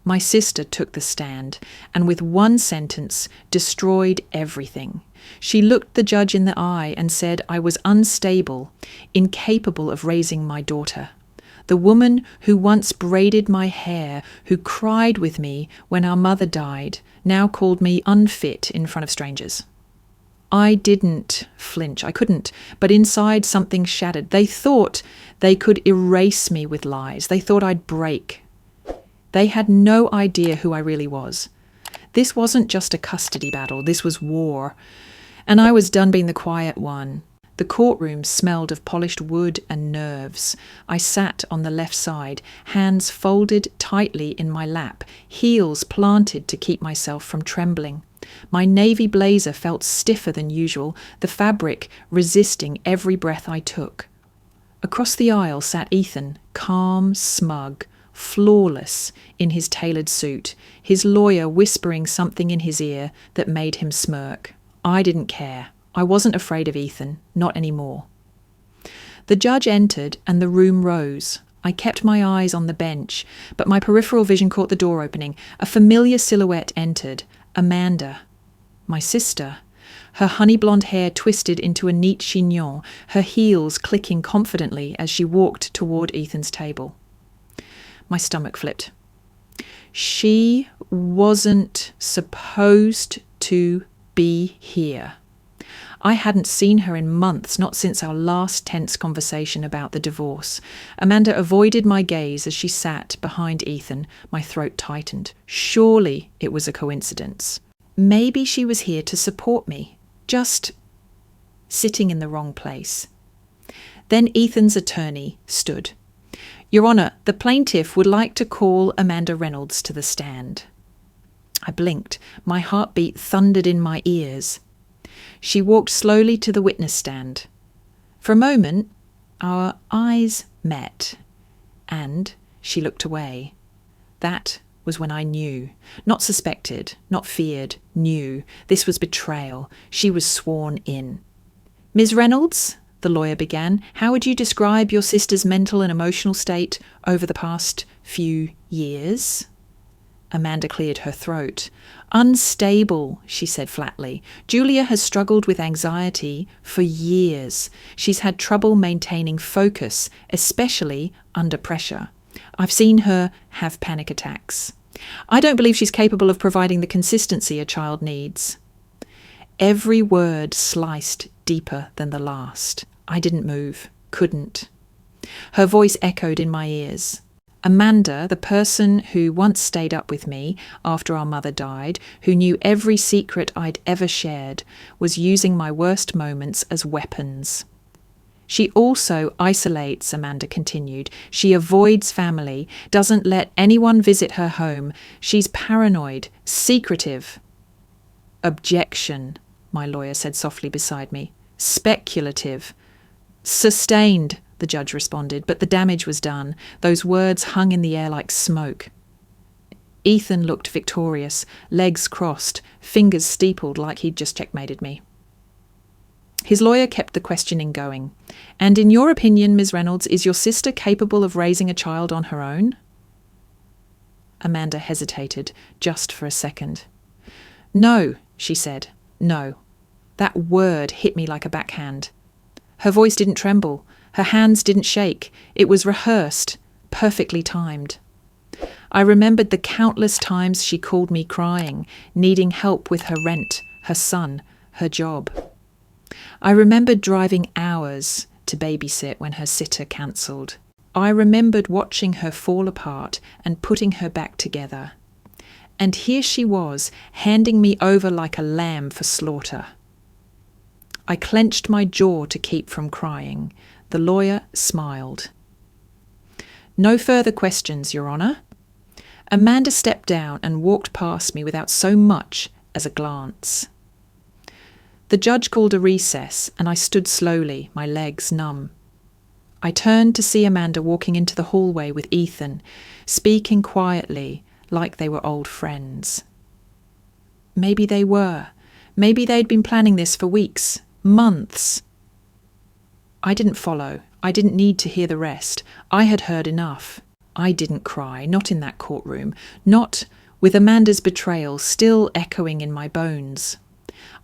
My sister took the stand and with one sentence destroyed everything. She looked the judge in the eye and said I was unstable, incapable of raising my daughter. The woman who once braided my hair, who cried with me when our mother died, now called me unfit in front of strangers. I didn't flinch. I couldn't. But inside something shattered. They thought they could erase me with lies. They thought I'd break. They had no idea who I really was. This wasn't just a custody battle. This was war. And I was done being the quiet one. The courtroom smelled of polished wood and nerves. I sat on the left side, hands folded tightly in my lap, heels planted to keep myself from trembling. My navy blazer felt stiffer than usual, the fabric resisting every breath I took. Across the aisle sat Ethan, calm, smug, flawless in his tailored suit, his lawyer whispering something in his ear that made him smirk. I didn't care. I wasn't afraid of Ethan, not anymore. The judge entered and the room rose. I kept my eyes on the bench, but my peripheral vision caught the door opening. A familiar silhouette entered. Amanda, my sister. Her honey blonde hair twisted into a neat chignon, her heels clicking confidently as she walked toward Ethan's table. My stomach flipped. She wasn't supposed to be here. I hadn't seen her in months, not since our last tense conversation about the divorce. Amanda avoided my gaze as she sat behind Ethan. My throat tightened. Surely it was a coincidence. Maybe she was here to support me, just sitting in the wrong place. Then Ethan's attorney stood. Your Honour, the plaintiff would like to call Amanda Reynolds to the stand. I blinked. My heartbeat thundered in my ears. She walked slowly to the witness stand. For a moment, our eyes met, and she looked away. That was when I knew. Not suspected, not feared, knew. This was betrayal. She was sworn in. Ms. Reynolds, the lawyer began, how would you describe your sister's mental and emotional state over the past few years? Amanda cleared her throat. Unstable, she said flatly. Julia has struggled with anxiety for years. She's had trouble maintaining focus, especially under pressure. I've seen her have panic attacks. I don't believe she's capable of providing the consistency a child needs. Every word sliced deeper than the last. I didn't move, couldn't. Her voice echoed in my ears. Amanda, the person who once stayed up with me after our mother died, who knew every secret I'd ever shared, was using my worst moments as weapons. She also isolates, Amanda continued. She avoids family, doesn't let anyone visit her home. She's paranoid, secretive. Objection, my lawyer said softly beside me. Speculative. Sustained, the judge responded, but the damage was done. Those words hung in the air like smoke. Ethan looked victorious, legs crossed, fingers steepled like he'd just checkmated me. His lawyer kept the questioning going. And in your opinion, Ms. Reynolds, is your sister capable of raising a child on her own? Amanda hesitated, just for a second. No, she said. No. That word hit me like a backhand. Her voice didn't tremble. Her hands didn't shake. It was rehearsed, perfectly timed. I remembered the countless times she called me crying, needing help with her rent, her son, her job. I remembered driving hours to babysit when her sitter cancelled. I remembered watching her fall apart and putting her back together. And here she was, handing me over like a lamb for slaughter. I clenched my jaw to keep from crying. The lawyer smiled. No further questions, Your Honour. Amanda stepped down and walked past me without so much as a glance. The judge called a recess, and I stood slowly, my legs numb. I turned to see Amanda walking into the hallway with Ethan, speaking quietly, like they were old friends. Maybe they were. Maybe they'd been planning this for weeks, months. I didn't follow. I didn't need to hear the rest. I had heard enough. I didn't cry, not in that courtroom, not with Amanda's betrayal still echoing in my bones.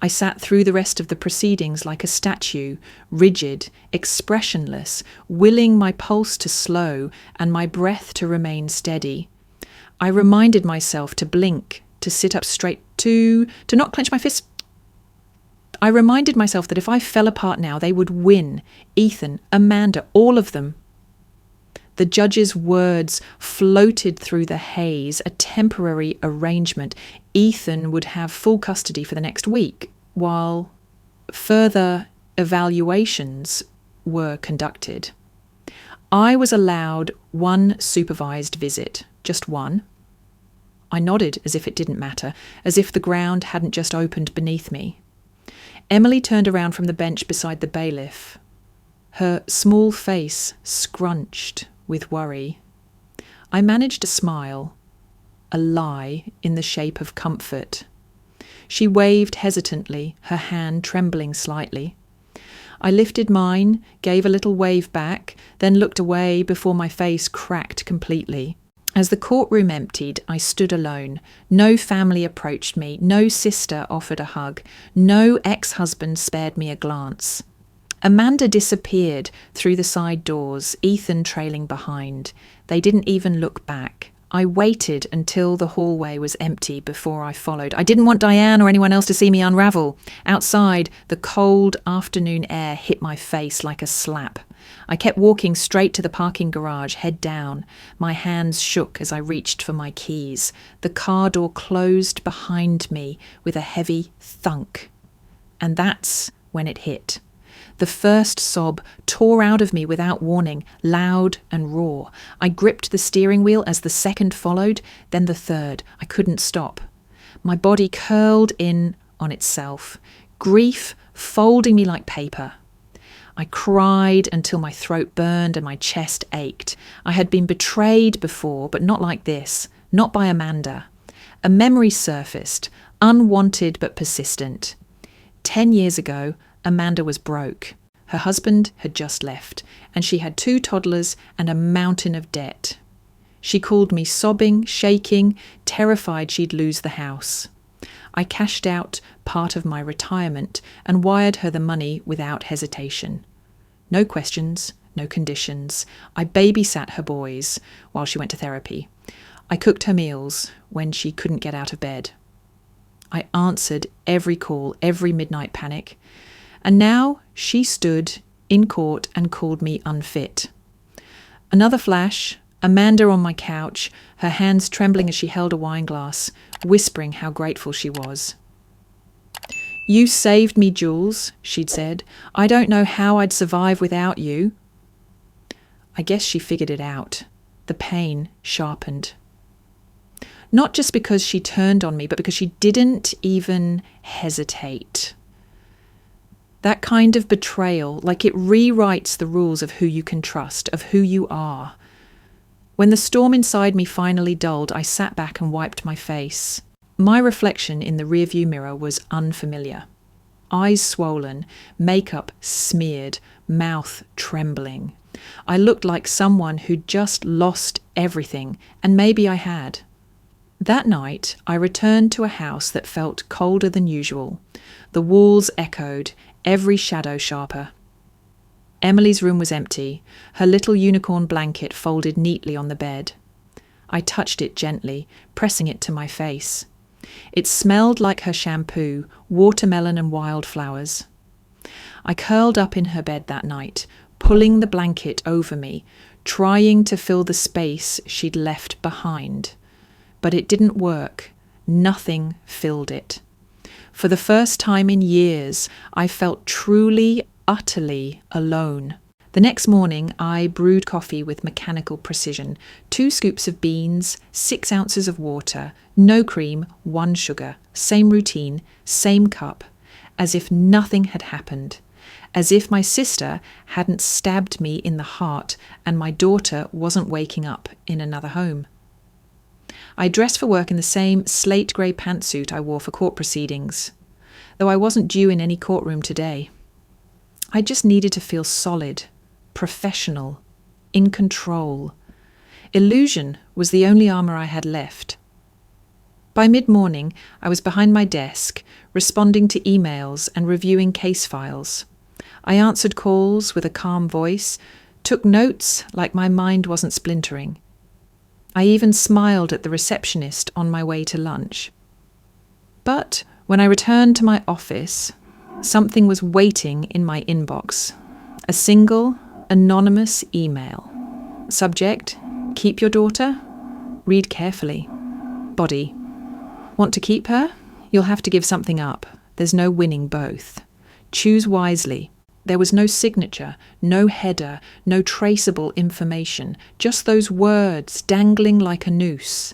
I sat through the rest of the proceedings like a statue, rigid, expressionless, willing my pulse to slow and my breath to remain steady. I reminded myself to blink, to sit up straight, to not clench my fists. I reminded myself that if I fell apart now, they would win. Ethan, Amanda, all of them. The judge's words floated through the haze, a temporary arrangement. Ethan would have full custody for the next week, while further evaluations were conducted. I was allowed one supervised visit, just one. I nodded as if it didn't matter, as if the ground hadn't just opened beneath me. Emily turned around from the bench beside the bailiff, her small face scrunched with worry. I managed a smile, a lie in the shape of comfort. She waved hesitantly, her hand trembling slightly. I lifted mine, gave a little wave back, then looked away before my face cracked completely. As the courtroom emptied, I stood alone. No family approached me, no sister offered a hug, no ex-husband spared me a glance. Amanda disappeared through the side doors, Ethan trailing behind. They didn't even look back. I waited until the hallway was empty before I followed. I didn't want Diane or anyone else to see me unravel. Outside, the cold afternoon air hit my face like a slap. I kept walking straight to the parking garage, head down. My hands shook as I reached for my keys. The car door closed behind me with a heavy thunk. And that's when it hit. The first sob tore out of me without warning, loud and raw. I gripped the steering wheel as the second followed, then the third. I couldn't stop. My body curled in on itself, grief folding me like paper. I cried until my throat burned and my chest ached. I had been betrayed before, but not like this, not by Amanda. A memory surfaced, unwanted but persistent. 10 years ago, Amanda was broke. Her husband had just left, and she had 2 toddlers and a mountain of debt. She called me sobbing, shaking, terrified she'd lose the house. I cashed out part of my retirement and wired her the money without hesitation. No questions, no conditions. I babysat her boys while she went to therapy. I cooked her meals when she couldn't get out of bed. I answered every call, every midnight panic. And now she stood in court and called me unfit. Another flash, Amanda on my couch, her hands trembling as she held a wine glass, whispering how grateful she was. "You saved me, Jules," she'd said. "I don't know how I'd survive without you." I guess she figured it out. The pain sharpened. Not just because she turned on me, but because she didn't even hesitate. That kind of betrayal, like it rewrites the rules of who you can trust, of who you are. When the storm inside me finally dulled, I sat back and wiped my face. My reflection in the rearview mirror was unfamiliar. Eyes swollen, makeup smeared, mouth trembling. I looked like someone who'd just lost everything, and maybe I had. That night, I returned to a house that felt colder than usual. The walls echoed, every shadow sharper. Emily's room was empty, her little unicorn blanket folded neatly on the bed. I touched it gently, pressing it to my face. It smelled like her shampoo, watermelon and wildflowers. I curled up in her bed that night, pulling the blanket over me, trying to fill the space she'd left behind. But it didn't work. Nothing filled it. For the first time in years, I felt truly, utterly alone. The next morning, I brewed coffee with mechanical precision. 2 scoops of beans, 6 ounces of water, no cream, 1 sugar. Same routine, same cup. As if nothing had happened. As if my sister hadn't stabbed me in the heart and my daughter wasn't waking up in another home. I dressed for work in the same slate grey pantsuit I wore for court proceedings, though I wasn't due in any courtroom today. I just needed to feel solid, professional, in control. Illusion was the only armour I had left. By mid-morning, I was behind my desk, responding to emails and reviewing case files. I answered calls with a calm voice, took notes like my mind wasn't splintering. I even smiled at the receptionist on my way to lunch. But when I returned to my office, something was waiting in my inbox. A single, anonymous email. Subject: keep your daughter? Read carefully. Body: want to keep her? You'll have to give something up. There's no winning both. Choose wisely. There was no signature, no header, no traceable information, just those words dangling like a noose.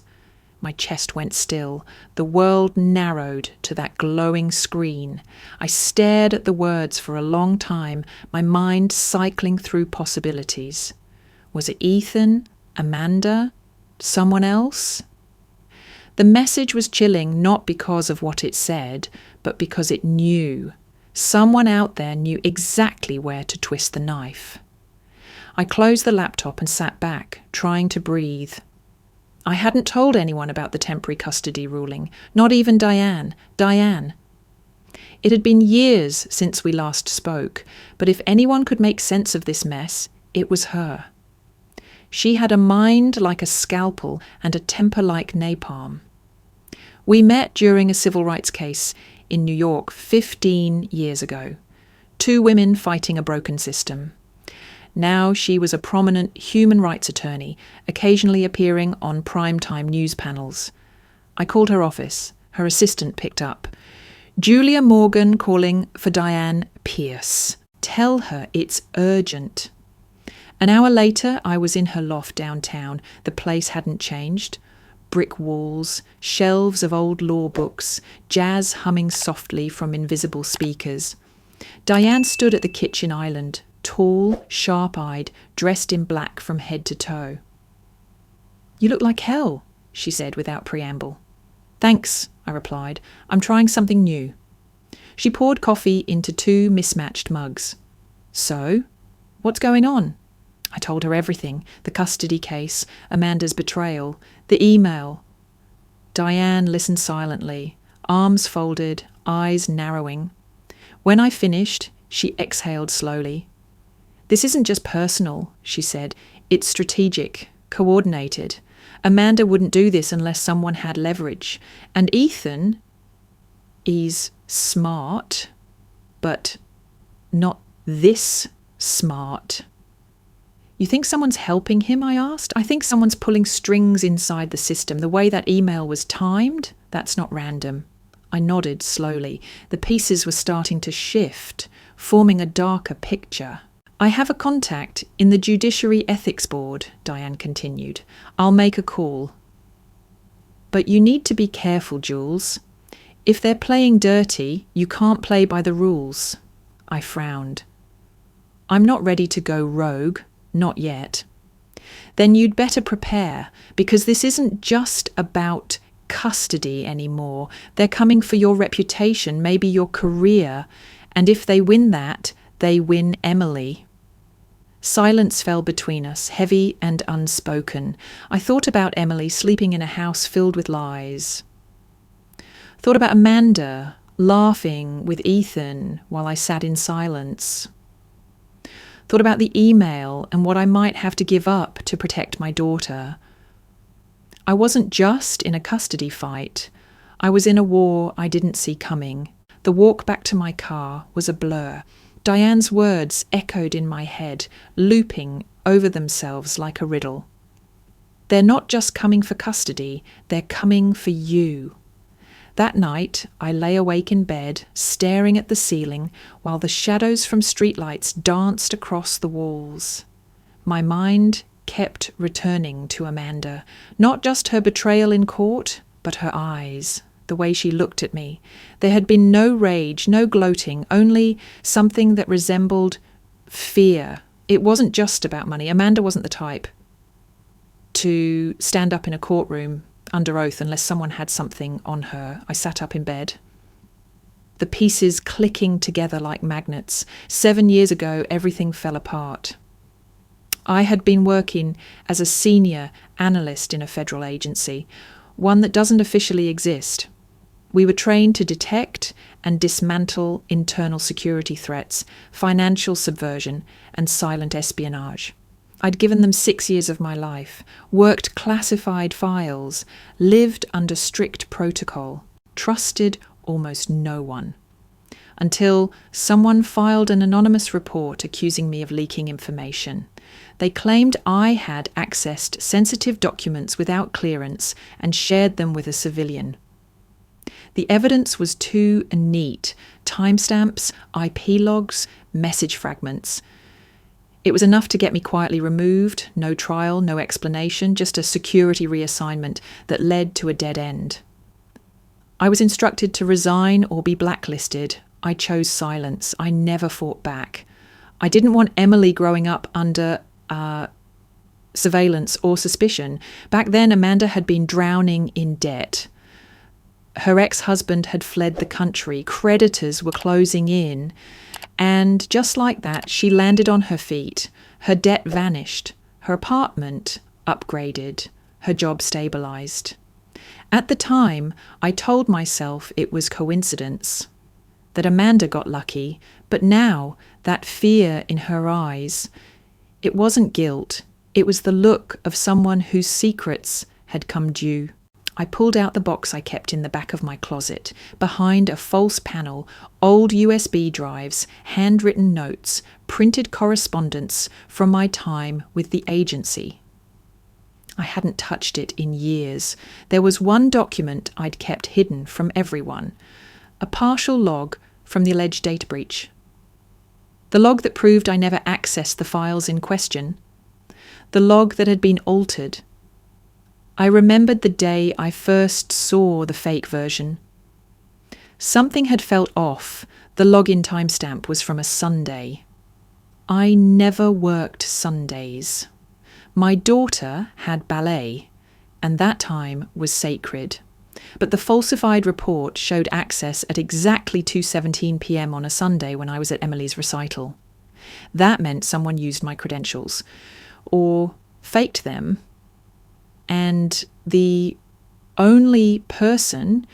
My chest went still. The world narrowed to that glowing screen. I stared at the words for a long time, my mind cycling through possibilities. Was it Ethan? Amanda? Someone else? The message was chilling not because of what it said, but because it knew. Someone out there knew exactly where to twist the knife. I closed the laptop and sat back, trying to breathe. I hadn't told anyone about the temporary custody ruling, not even Diane. It had been years since we last spoke, but if anyone could make sense of this mess, it was her. She had a mind like a scalpel and a temper like napalm. We met during a civil rights case in New York 15 years ago. 2 women fighting a broken system. Now she was a prominent human rights attorney, occasionally appearing on primetime news panels. I called her office. Her assistant picked up. Julia Morgan calling for Diane Pierce. Tell her it's urgent. An hour later, I was in her loft downtown. The place hadn't changed. Brick walls, shelves of old law books, jazz humming softly from invisible speakers. Diane stood at the kitchen island, tall, sharp-eyed, dressed in black from head to toe. "You look like hell," she said without preamble. "Thanks," I replied. "I'm trying something new." She poured coffee into 2 mismatched mugs. "So, what's going on?" I told her everything: the custody case, Amanda's betrayal, the email. Diane listened silently, arms folded, eyes narrowing. When I finished, she exhaled slowly. "This isn't just personal," she said. "It's strategic, coordinated. Amanda wouldn't do this unless someone had leverage. And Ethan, he's smart, but not this smart." "You think someone's helping him?" I asked. "I think someone's pulling strings inside the system. The way that email was timed, that's not random." I nodded slowly. The pieces were starting to shift, forming a darker picture. "I have a contact in the Judiciary Ethics Board," Diane continued. "I'll make a call. But you need to be careful, Jules. If they're playing dirty, you can't play by the rules." I frowned. "I'm not ready to go rogue. Not yet." "Then you'd better prepare, because this isn't just about custody anymore. They're coming for your reputation, maybe your career, and if they win that, they win Emily." Silence fell between us, heavy and unspoken. I thought about Emily sleeping in a house filled with lies. Thought about Amanda laughing with Ethan while I sat in silence. Thought about the email and what I might have to give up to protect my daughter. I wasn't just in a custody fight. I was in a war I didn't see coming. The walk back to my car was a blur. Diane's words echoed in my head, looping over themselves like a riddle. "They're not just coming for custody, they're coming for you." That night, I lay awake in bed, staring at the ceiling, while the shadows from streetlights danced across the walls. My mind kept returning to Amanda, not just her betrayal in court, but her eyes, the way she looked at me. There had been no rage, no gloating, only something that resembled fear. It wasn't just about money. Amanda wasn't the type to stand up in a courtroom under oath unless someone had something on her. I sat up in bed, the pieces clicking together like magnets. 7 years ago, everything fell apart. I had been working as a senior analyst in a federal agency, one that doesn't officially exist. We were trained to detect and dismantle internal security threats, financial subversion, and silent espionage. I'd given them 6 years of my life, worked classified files, lived under strict protocol, trusted almost no one. Until someone filed an anonymous report accusing me of leaking information. They claimed I had accessed sensitive documents without clearance and shared them with a civilian. The evidence was too neat: timestamps, IP logs, message fragments. It was enough to get me quietly removed, no trial, no explanation, just a security reassignment that led to a dead end. I was instructed to resign or be blacklisted. I chose silence. I never fought back. I didn't want Emily growing up under surveillance or suspicion. Back then, Amanda had been drowning in debt. Her ex-husband had fled the country. Creditors were closing in. And just like that, she landed on her feet. Her debt vanished. Her apartment upgraded. Her job stabilized. At the time, I told myself it was coincidence, that Amanda got lucky, but now, that fear in her eyes, it wasn't guilt, it was the look of someone whose secrets had come due. I pulled out the box I kept in the back of my closet. Behind a false panel, old USB drives, handwritten notes, printed correspondence from my time with the agency. I hadn't touched it in years. There was one document I'd kept hidden from everyone, a partial log from the alleged data breach. The log that proved I never accessed the files in question. The log that had been altered. I remembered the day I first saw the fake version. Something had felt off. The login timestamp was from a Sunday. I never worked Sundays. My daughter had ballet, and that time was sacred. But the falsified report showed access at exactly 2:17 p.m. on a Sunday when I was at Emily's recital. That meant someone used my credentials, or faked them, and the only person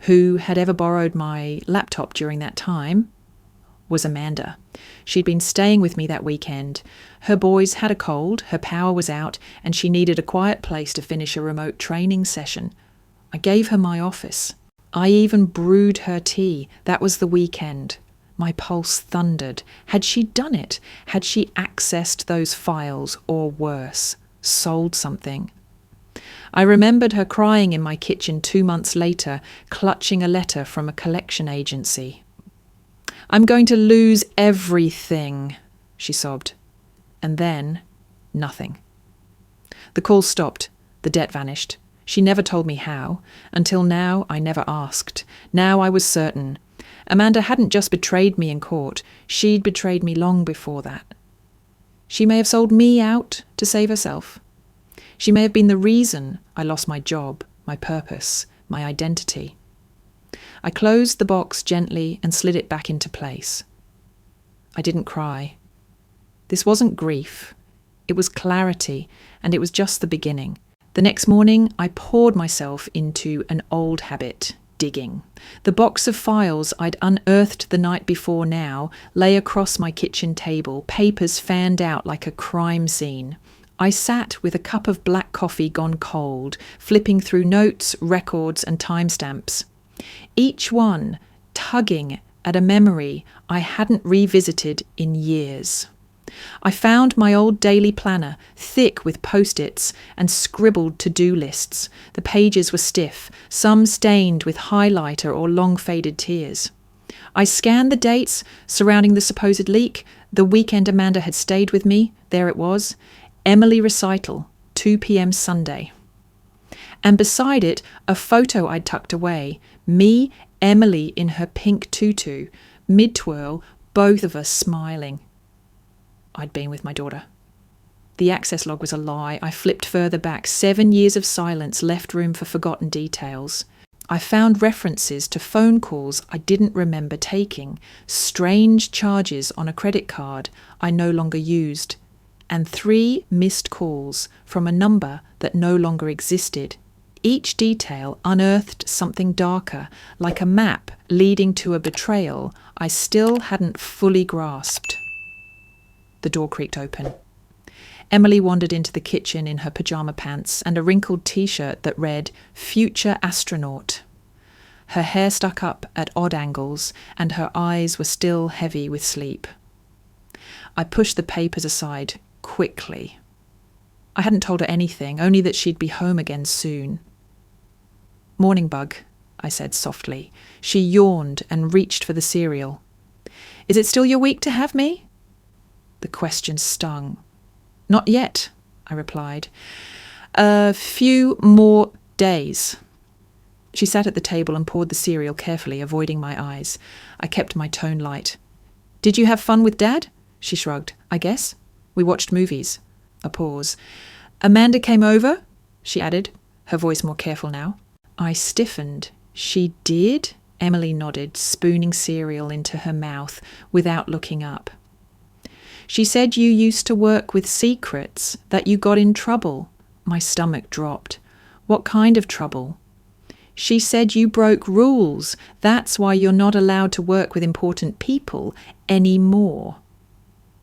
who had ever borrowed my laptop during that time was Amanda. She'd been staying with me that weekend. Her boys had a cold, her power was out, and she needed a quiet place to finish a remote training session. I gave her my office. I even brewed her tea. That was the weekend. My pulse thundered. Had she done it? Had she accessed those files, or worse, sold something? I remembered her crying in my kitchen 2 months later, clutching a letter from a collection agency. "I'm going to lose everything," she sobbed. And then, nothing. The call stopped. The debt vanished. She never told me how. Until now, I never asked. Now I was certain. Amanda hadn't just betrayed me in court. She'd betrayed me long before that. She may have sold me out to save herself. She may have been the reason I lost my job, my purpose, my identity. I closed the box gently and slid it back into place. I didn't cry. This wasn't grief. It was clarity, and it was just the beginning. The next morning, I poured myself into an old habit, digging. The box of files I'd unearthed the night before now lay across my kitchen table, papers fanned out like a crime scene. I sat with a cup of black coffee gone cold, flipping through notes, records, and timestamps. Each one tugging at a memory I hadn't revisited in years. I found my old daily planner, thick with post-its and scribbled to-do lists. The pages were stiff, some stained with highlighter or long-faded tears. I scanned the dates surrounding the supposed leak. The weekend Amanda had stayed with me, there it was. Emily recital, 2 p.m. Sunday. And beside it, a photo I'd tucked away. Me, Emily in her pink tutu, mid-twirl, both of us smiling. I'd been with my daughter. The access log was a lie. I flipped further back. 7 years of silence left room for forgotten details. I found references to phone calls I didn't remember taking, strange charges on a credit card I no longer used. and 3 missed calls from a number that no longer existed. Each detail unearthed something darker, like a map leading to a betrayal I still hadn't fully grasped. The door creaked open. Emily wandered into the kitchen in her pyjama pants and a wrinkled t-shirt that read, "Future Astronaut." Her hair stuck up at odd angles, and her eyes were still heavy with sleep. I pushed the papers aside quickly. I hadn't told her anything, only that she'd be home again soon. "Morning, Bug," I said softly. She yawned and reached for the cereal. "Is it still your week to have me?" The question stung. "Not yet," I replied. "A few more days." She sat at the table and poured the cereal carefully, avoiding my eyes. I kept my tone light. "Did you have fun with Dad?" She shrugged. "I guess. We watched movies." A pause. "Amanda came over?" she added, her voice more careful now. I stiffened. "She did?" Emily nodded, spooning cereal into her mouth without looking up. "She said you used to work with secrets, that you got in trouble." My stomach dropped. "What kind of trouble?" "She said you broke rules. That's why you're not allowed to work with important people anymore."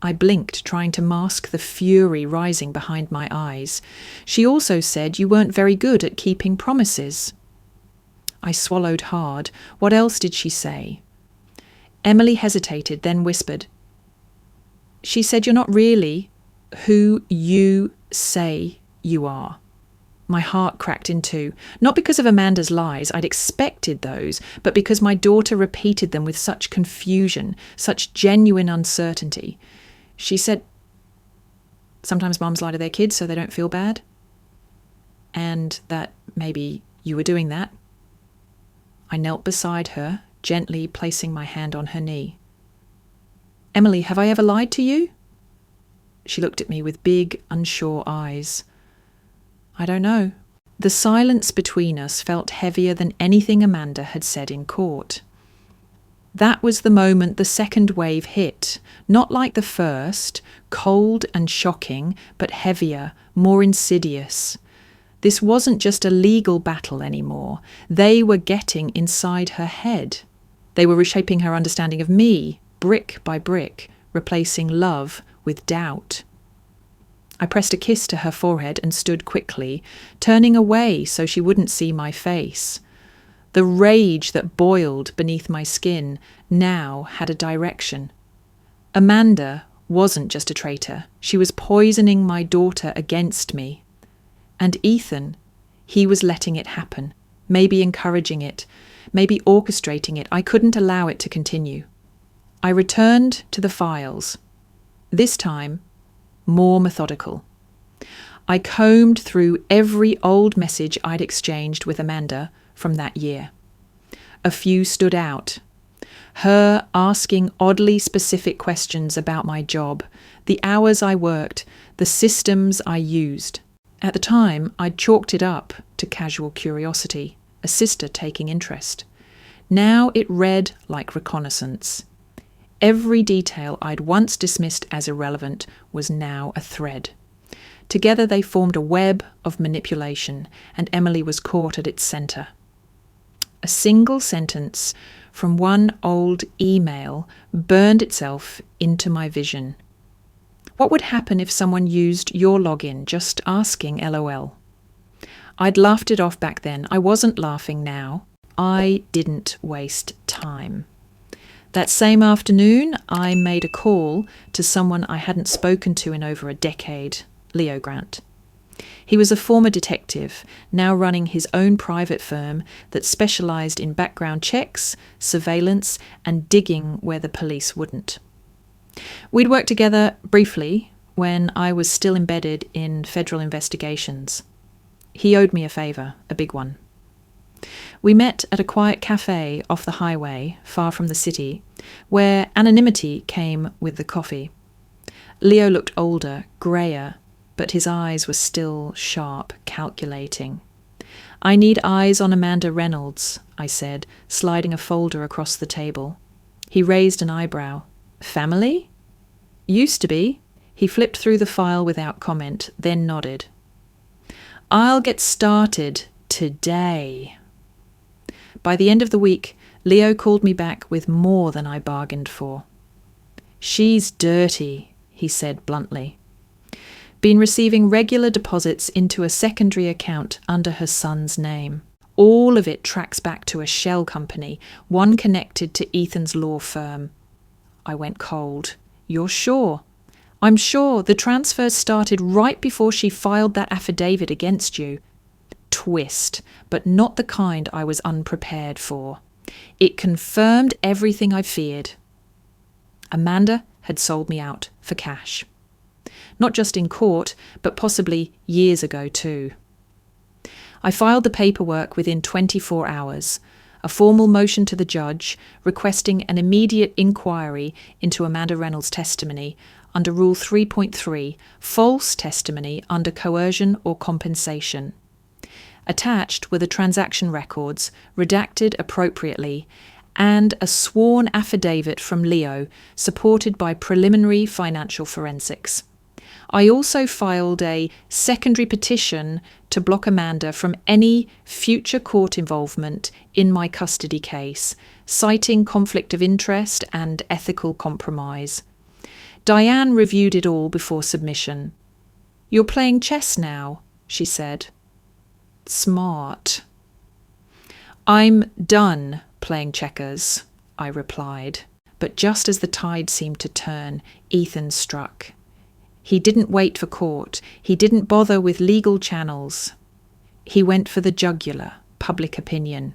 I blinked, trying to mask the fury rising behind my eyes. "She also said you weren't very good at keeping promises." I swallowed hard. What else did she say? Emily hesitated, then whispered, "She said you're not really who you say you are." My heart cracked in two, not because of Amanda's lies, I'd expected those, but because my daughter repeated them with such confusion, such genuine uncertainty. She said, "Sometimes moms lie to their kids so they don't feel bad, and that maybe you were doing that." I knelt beside her, gently placing my hand on her knee. "Emily, have I ever lied to you?" She looked at me with big, unsure eyes. "I don't know." The silence between us felt heavier than anything Amanda had said in court. That was the moment the second wave hit, not like the first, cold and shocking, but heavier, more insidious. This wasn't just a legal battle anymore. They were getting inside her head. They were reshaping her understanding of me, brick by brick, replacing love with doubt. I pressed a kiss to her forehead and stood quickly, turning away so she wouldn't see my face. The rage that boiled beneath my skin now had a direction. Amanda wasn't just a traitor. She was poisoning my daughter against me. And Ethan, he was letting it happen, maybe encouraging it, maybe orchestrating it. I couldn't allow it to continue. I returned to the files. This time, more methodical. I combed through every old message I'd exchanged with Amanda from that year. A few stood out. Her asking oddly specific questions about my job, the hours I worked, the systems I used. At the time, I'd chalked it up to casual curiosity, a sister taking interest. Now it read like reconnaissance. Every detail I'd once dismissed as irrelevant was now a thread. Together they formed a web of manipulation, and Emily was caught at its centre. A single sentence from one old email burned itself into my vision. "What would happen if someone used your login, just asking LOL?" I'd laughed it off back then. I wasn't laughing now. I didn't waste time. That same afternoon, I made a call to someone I hadn't spoken to in over a decade, Leo Grant. He was a former detective, now running his own private firm that specialised in background checks, surveillance, and digging where the police wouldn't. We'd worked together briefly when I was still embedded in federal investigations. He owed me a favour, a big one. We met at a quiet cafe off the highway, far from the city, where anonymity came with the coffee. Leo looked older, greyer, but his eyes were still sharp, calculating. "I need eyes on Amanda Reynolds," I said, sliding a folder across the table. He raised an eyebrow. "Family?" "Used to be." He flipped through the file without comment, then nodded. I'll get started today. By the end of the week, Leo called me back with more than I bargained for. She's dirty, he said bluntly. Been receiving regular deposits into a secondary account under her son's name. All of it tracks back to a shell company, one connected to Ethan's law firm. I went cold. You're sure? I'm sure the transfers started right before she filed that affidavit against you. Twist, but not the kind I was unprepared for. It confirmed everything I feared. Amanda had sold me out for cash. Not just in court, but possibly years ago too. I filed the paperwork within 24 hours, a formal motion to the judge requesting an immediate inquiry into Amanda Reynolds' testimony under Rule 3.3, false testimony under coercion or compensation. Attached were the transaction records, redacted appropriately, and a sworn affidavit from Leo supported by preliminary financial forensics. I also filed a secondary petition to block Amanda from any future court involvement in my custody case, citing conflict of interest and ethical compromise. Diane reviewed it all before submission. You're playing chess now, she said. Smart. I'm done playing checkers, I replied. But just as the tide seemed to turn, Ethan struck. He didn't wait for court. He didn't bother with legal channels. He went for the jugular, public opinion.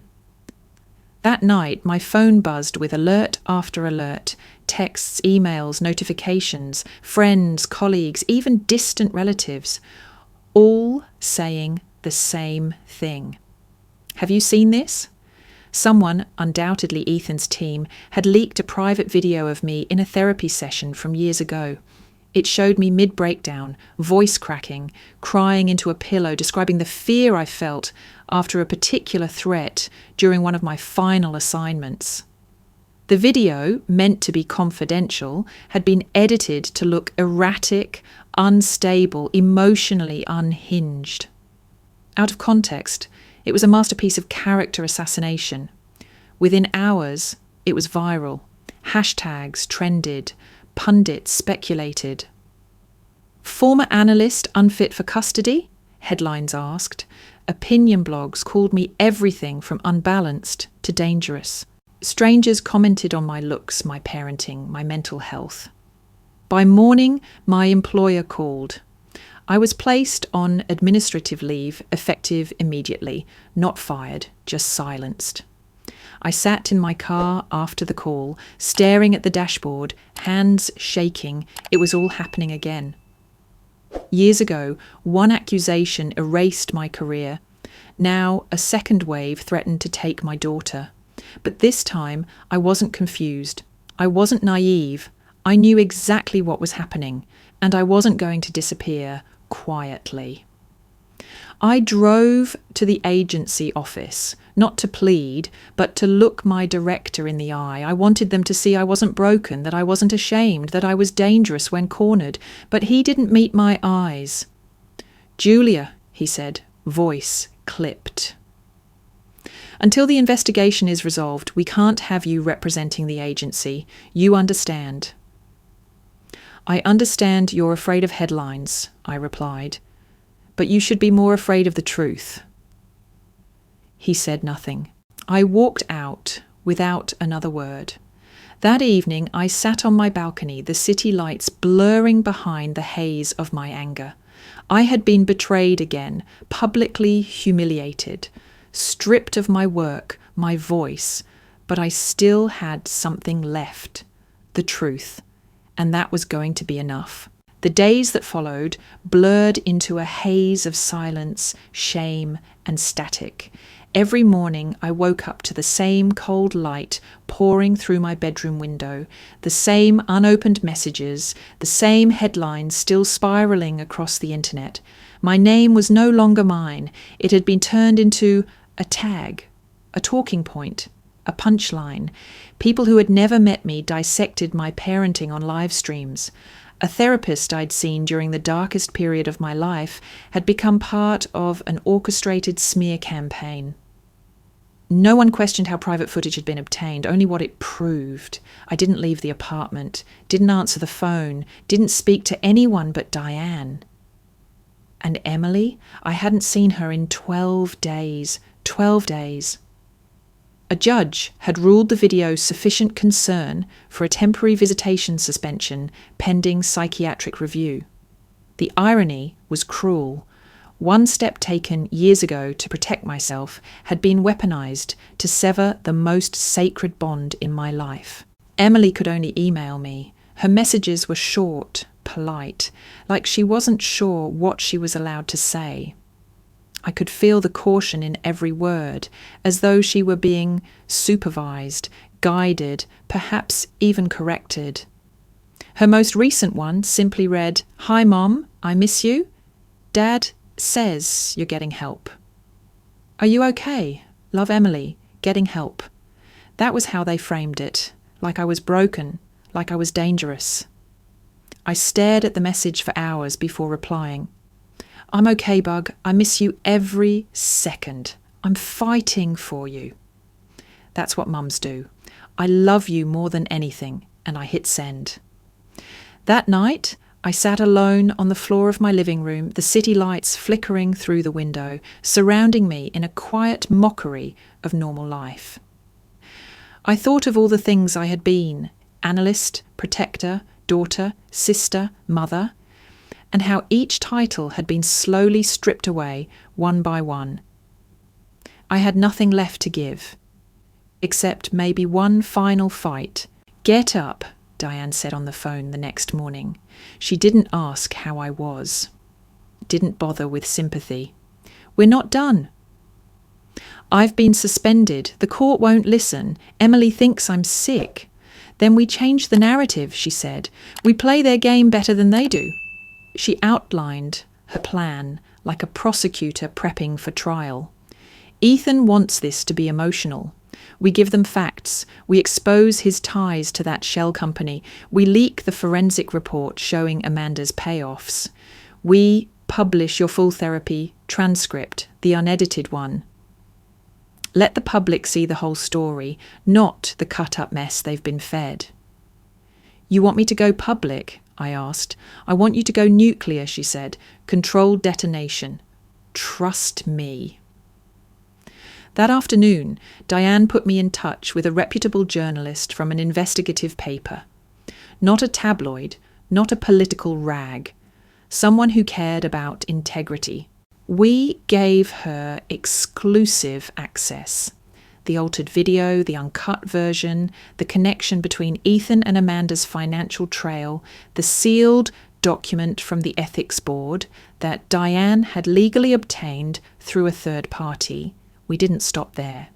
That night, my phone buzzed with alert after alert, texts, emails, notifications, friends, colleagues, even distant relatives, all saying the same thing. Have you seen this? Someone, undoubtedly Ethan's team, had leaked a private video of me in a therapy session from years ago. It showed me mid-breakdown, voice cracking, crying into a pillow, describing the fear I felt after a particular threat during one of my final assignments. The video, meant to be confidential, had been edited to look erratic, unstable, emotionally unhinged. Out of context, it was a masterpiece of character assassination. Within hours, it was viral. Hashtags trended. Pundits speculated. Former analyst unfit for custody? Headlines asked. Opinion blogs called me everything from unbalanced to dangerous. Strangers commented on my looks, my parenting, my mental health. By morning, my employer called. I was placed on administrative leave, effective immediately, not fired, just silenced. I sat in my car after the call, staring at the dashboard, hands shaking. It was all happening again. Years ago, one accusation erased my career. Now, a second wave threatened to take my daughter. But this time, I wasn't confused. I wasn't naive. I knew exactly what was happening, and I wasn't going to disappear quietly. I drove to the agency office, not to plead, but to look my director in the eye. I wanted them to see I wasn't broken, that I wasn't ashamed, that I was dangerous when cornered, but he didn't meet my eyes. Julia, he said, voice clipped. Until the investigation is resolved, we can't have you representing the agency. You understand. I understand you're afraid of headlines, I replied. But you should be more afraid of the truth. He said nothing. I walked out without another word. That evening I sat on my balcony, the city lights blurring behind the haze of my anger. I had been betrayed again, publicly humiliated, stripped of my work, my voice, but I still had something left, the truth, and that was going to be enough. The days that followed blurred into a haze of silence, shame, and static. Every morning I woke up to the same cold light pouring through my bedroom window, the same unopened messages, the same headlines still spiraling across the internet. My name was no longer mine. It had been turned into a tag, a talking point, a punchline. People who had never met me dissected my parenting on live streams. A therapist I'd seen during the darkest period of my life had become part of an orchestrated smear campaign. No one questioned how private footage had been obtained, only what it proved. I didn't leave the apartment, didn't answer the phone, didn't speak to anyone but Diane. And Emily? I hadn't seen her in 12 days. 12 days. A judge had ruled the video sufficient concern for a temporary visitation suspension pending psychiatric review. The irony was cruel. One step taken years ago to protect myself had been weaponized to sever the most sacred bond in my life. Emily could only email me. Her messages were short, polite, like she wasn't sure what she was allowed to say. I could feel the caution in every word, as though she were being supervised, guided, perhaps even corrected. Her most recent one simply read, "Hi Mom, I miss you. Dad says you're getting help. Are you okay? Love, Emily. Getting help." That was how they framed it, like I was broken, like I was dangerous. I stared at the message for hours before replying. "I'm okay, Bug. I miss you every second. I'm fighting for you." That's what mums do. I love you more than anything, and I hit send. That night, I sat alone on the floor of my living room, the city lights flickering through the window, surrounding me in a quiet mockery of normal life. I thought of all the things I had been: analyst, protector, daughter, sister, mother, and how each title had been slowly stripped away one by one. I had nothing left to give, except maybe one final fight. "Get up," Diane said on the phone the next morning. She didn't ask how I was. Didn't bother with sympathy. "We're not done. I've been suspended. The court won't listen. Emily thinks I'm sick." "Then we change the narrative," she said. "We play their game better than they do." She outlined her plan like a prosecutor prepping for trial. "Ethan wants this to be emotional. We give them facts. We expose his ties to that shell company. We leak the forensic report showing Amanda's payoffs. We publish your full therapy transcript, the unedited one. Let the public see the whole story, not the cut-up mess they've been fed." "You want me to go public?" I asked. "I want you to go nuclear," she said. "Controlled detonation. Trust me." That afternoon, Diane put me in touch with a reputable journalist from an investigative paper. Not a tabloid, not a political rag. Someone who cared about integrity. We gave her exclusive access. The altered video, the uncut version, the connection between Ethan and Amanda's financial trail, the sealed document from the ethics board that Diane had legally obtained through a third party. We didn't stop there.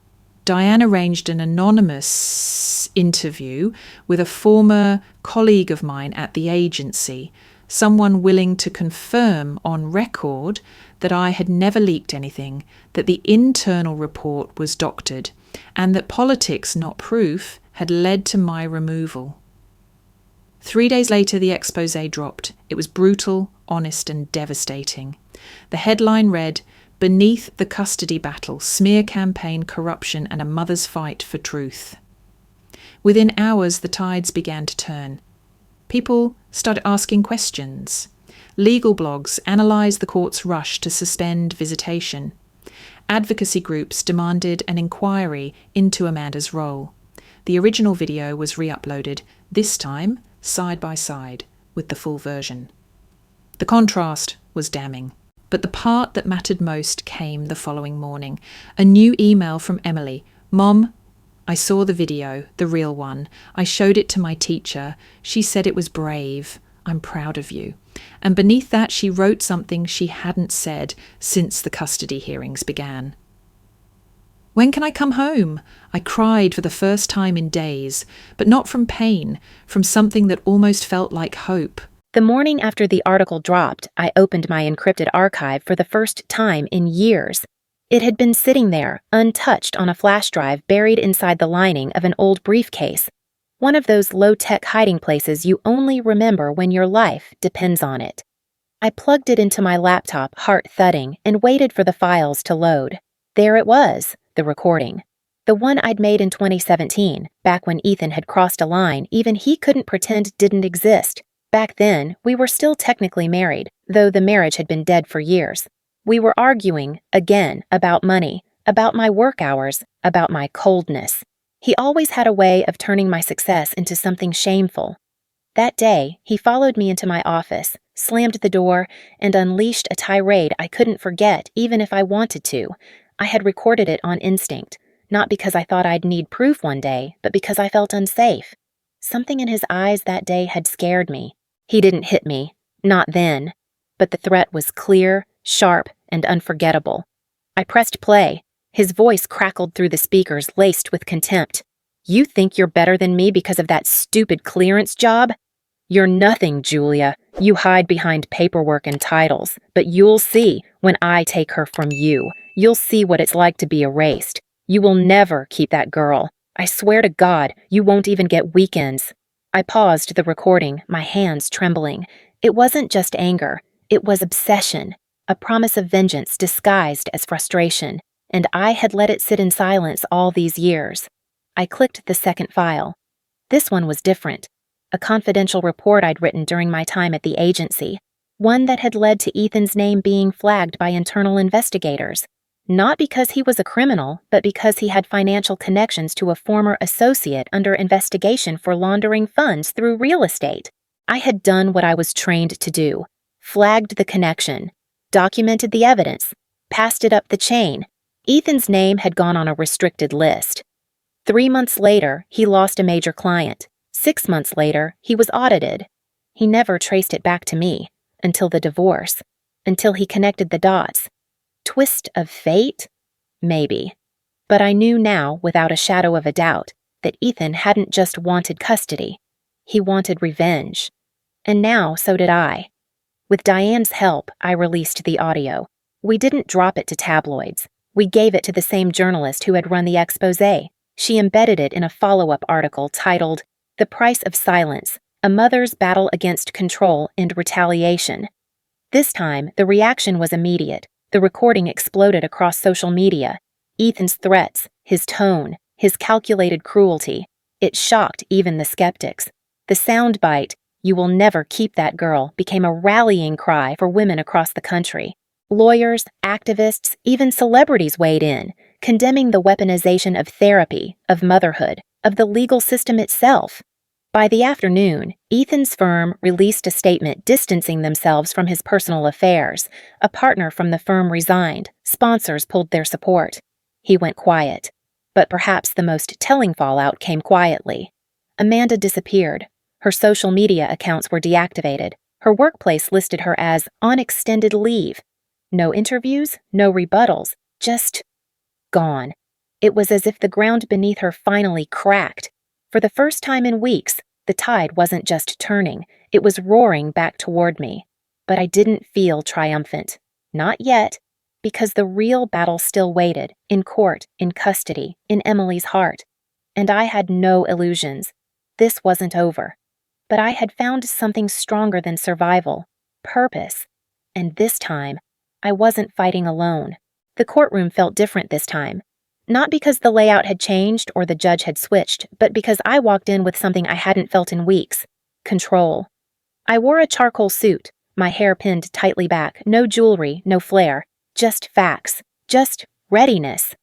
Diane arranged an anonymous interview with a former colleague of mine at the agency, someone willing to confirm on record that I had never leaked anything, that the internal report was doctored, and that politics, not proof, had led to my removal. 3 days later, the expose dropped. It was brutal, honest, and devastating. The headline read, "Beneath the Custody Battle, Smear Campaign, Corruption, and a Mother's Fight for Truth." Within hours, the tides began to turn. People started asking questions. Legal blogs analysed the court's rush to suspend visitation. Advocacy groups demanded an inquiry into Amanda's role. The original video was re-uploaded, this time side by side with the full version. The contrast was damning. But the part that mattered most came the following morning. A new email from Emily. "Mom, I saw the video, the real one. I showed it to my teacher. She said it was brave. I'm proud of you." And beneath that, she wrote something she hadn't said since the custody hearings began. "When can I come home?" I cried for the first time in days, but not from pain, from something that almost felt like hope. The morning after the article dropped, I opened my encrypted archive for the first time in years. It had been sitting there, untouched on a flash drive buried inside the lining of an old briefcase. One of those low-tech hiding places you only remember when your life depends on it. I plugged it into my laptop, heart thudding, and waited for the files to load. There it was, the recording. The one I'd made in 2017, back when Ethan had crossed a line even he couldn't pretend didn't exist. Back then, we were still technically married, though the marriage had been dead for years. We were arguing, again, about money, about my work hours, about my coldness. He always had a way of turning my success into something shameful. That day, he followed me into my office, slammed the door, and unleashed a tirade I couldn't forget even if I wanted to. I had recorded it on instinct, not because I thought I'd need proof one day, but because I felt unsafe. Something in his eyes that day had scared me. He didn't hit me, not then, but the threat was clear, sharp, and unforgettable. I pressed play. His voice crackled through the speakers, laced with contempt. "You think you're better than me because of that stupid clearance job? You're nothing, Julia. You hide behind paperwork and titles, but you'll see when I take her from you. You'll see what it's like to be erased. You will never keep that girl. I swear to God, you won't even get weekends." I paused the recording, my hands trembling. It wasn't just anger. It was obsession, a promise of vengeance disguised as frustration, and I had let it sit in silence all these years. I clicked the second file. This one was different. A confidential report I'd written during my time at the agency, one that had led to Ethan's name being flagged by internal investigators, not because he was a criminal, but because he had financial connections to a former associate under investigation for laundering funds through real estate. I had done what I was trained to do, flagged the connection, documented the evidence, passed it up the chain. Ethan's name had gone on a restricted list. 3 months later, he lost a major client. 6 months later, he was audited. He never traced it back to me, until the divorce, until he connected the dots. Twist of fate? Maybe. But I knew now, without a shadow of a doubt, that Ethan hadn't just wanted custody. He wanted revenge. And now so did I. With Diane's help, I released the audio. We didn't drop it to tabloids. We gave it to the same journalist who had run the exposé. She embedded it in a follow-up article titled, "The Price of Silence, A Mother's Battle Against Control and Retaliation." This time, the reaction was immediate. The recording exploded across social media. Ethan's threats, his tone, his calculated cruelty. It shocked even the skeptics. The soundbite, "You will never keep that girl," became a rallying cry for women across the country. Lawyers, activists, even celebrities weighed in, condemning the weaponization of therapy, of motherhood, of the legal system itself. By the afternoon, Ethan's firm released a statement distancing themselves from his personal affairs. A partner from the firm resigned. Sponsors pulled their support. He went quiet. But perhaps the most telling fallout came quietly. Amanda disappeared. Her social media accounts were deactivated. Her workplace listed her as on extended leave. No interviews, no rebuttals, just gone. It was as if the ground beneath her finally cracked. For the first time in weeks, the tide wasn't just turning, it was roaring back toward me. But I didn't feel triumphant. Not yet, because the real battle still waited, in court, in custody, in Emily's heart. And I had no illusions. This wasn't over. But I had found something stronger than survival, purpose. And this time, I wasn't fighting alone. The courtroom felt different this time. Not because the layout had changed or the judge had switched, but because I walked in with something I hadn't felt in weeks: control. I wore a charcoal suit, my hair pinned tightly back, no jewelry, no flair, just facts, just readiness.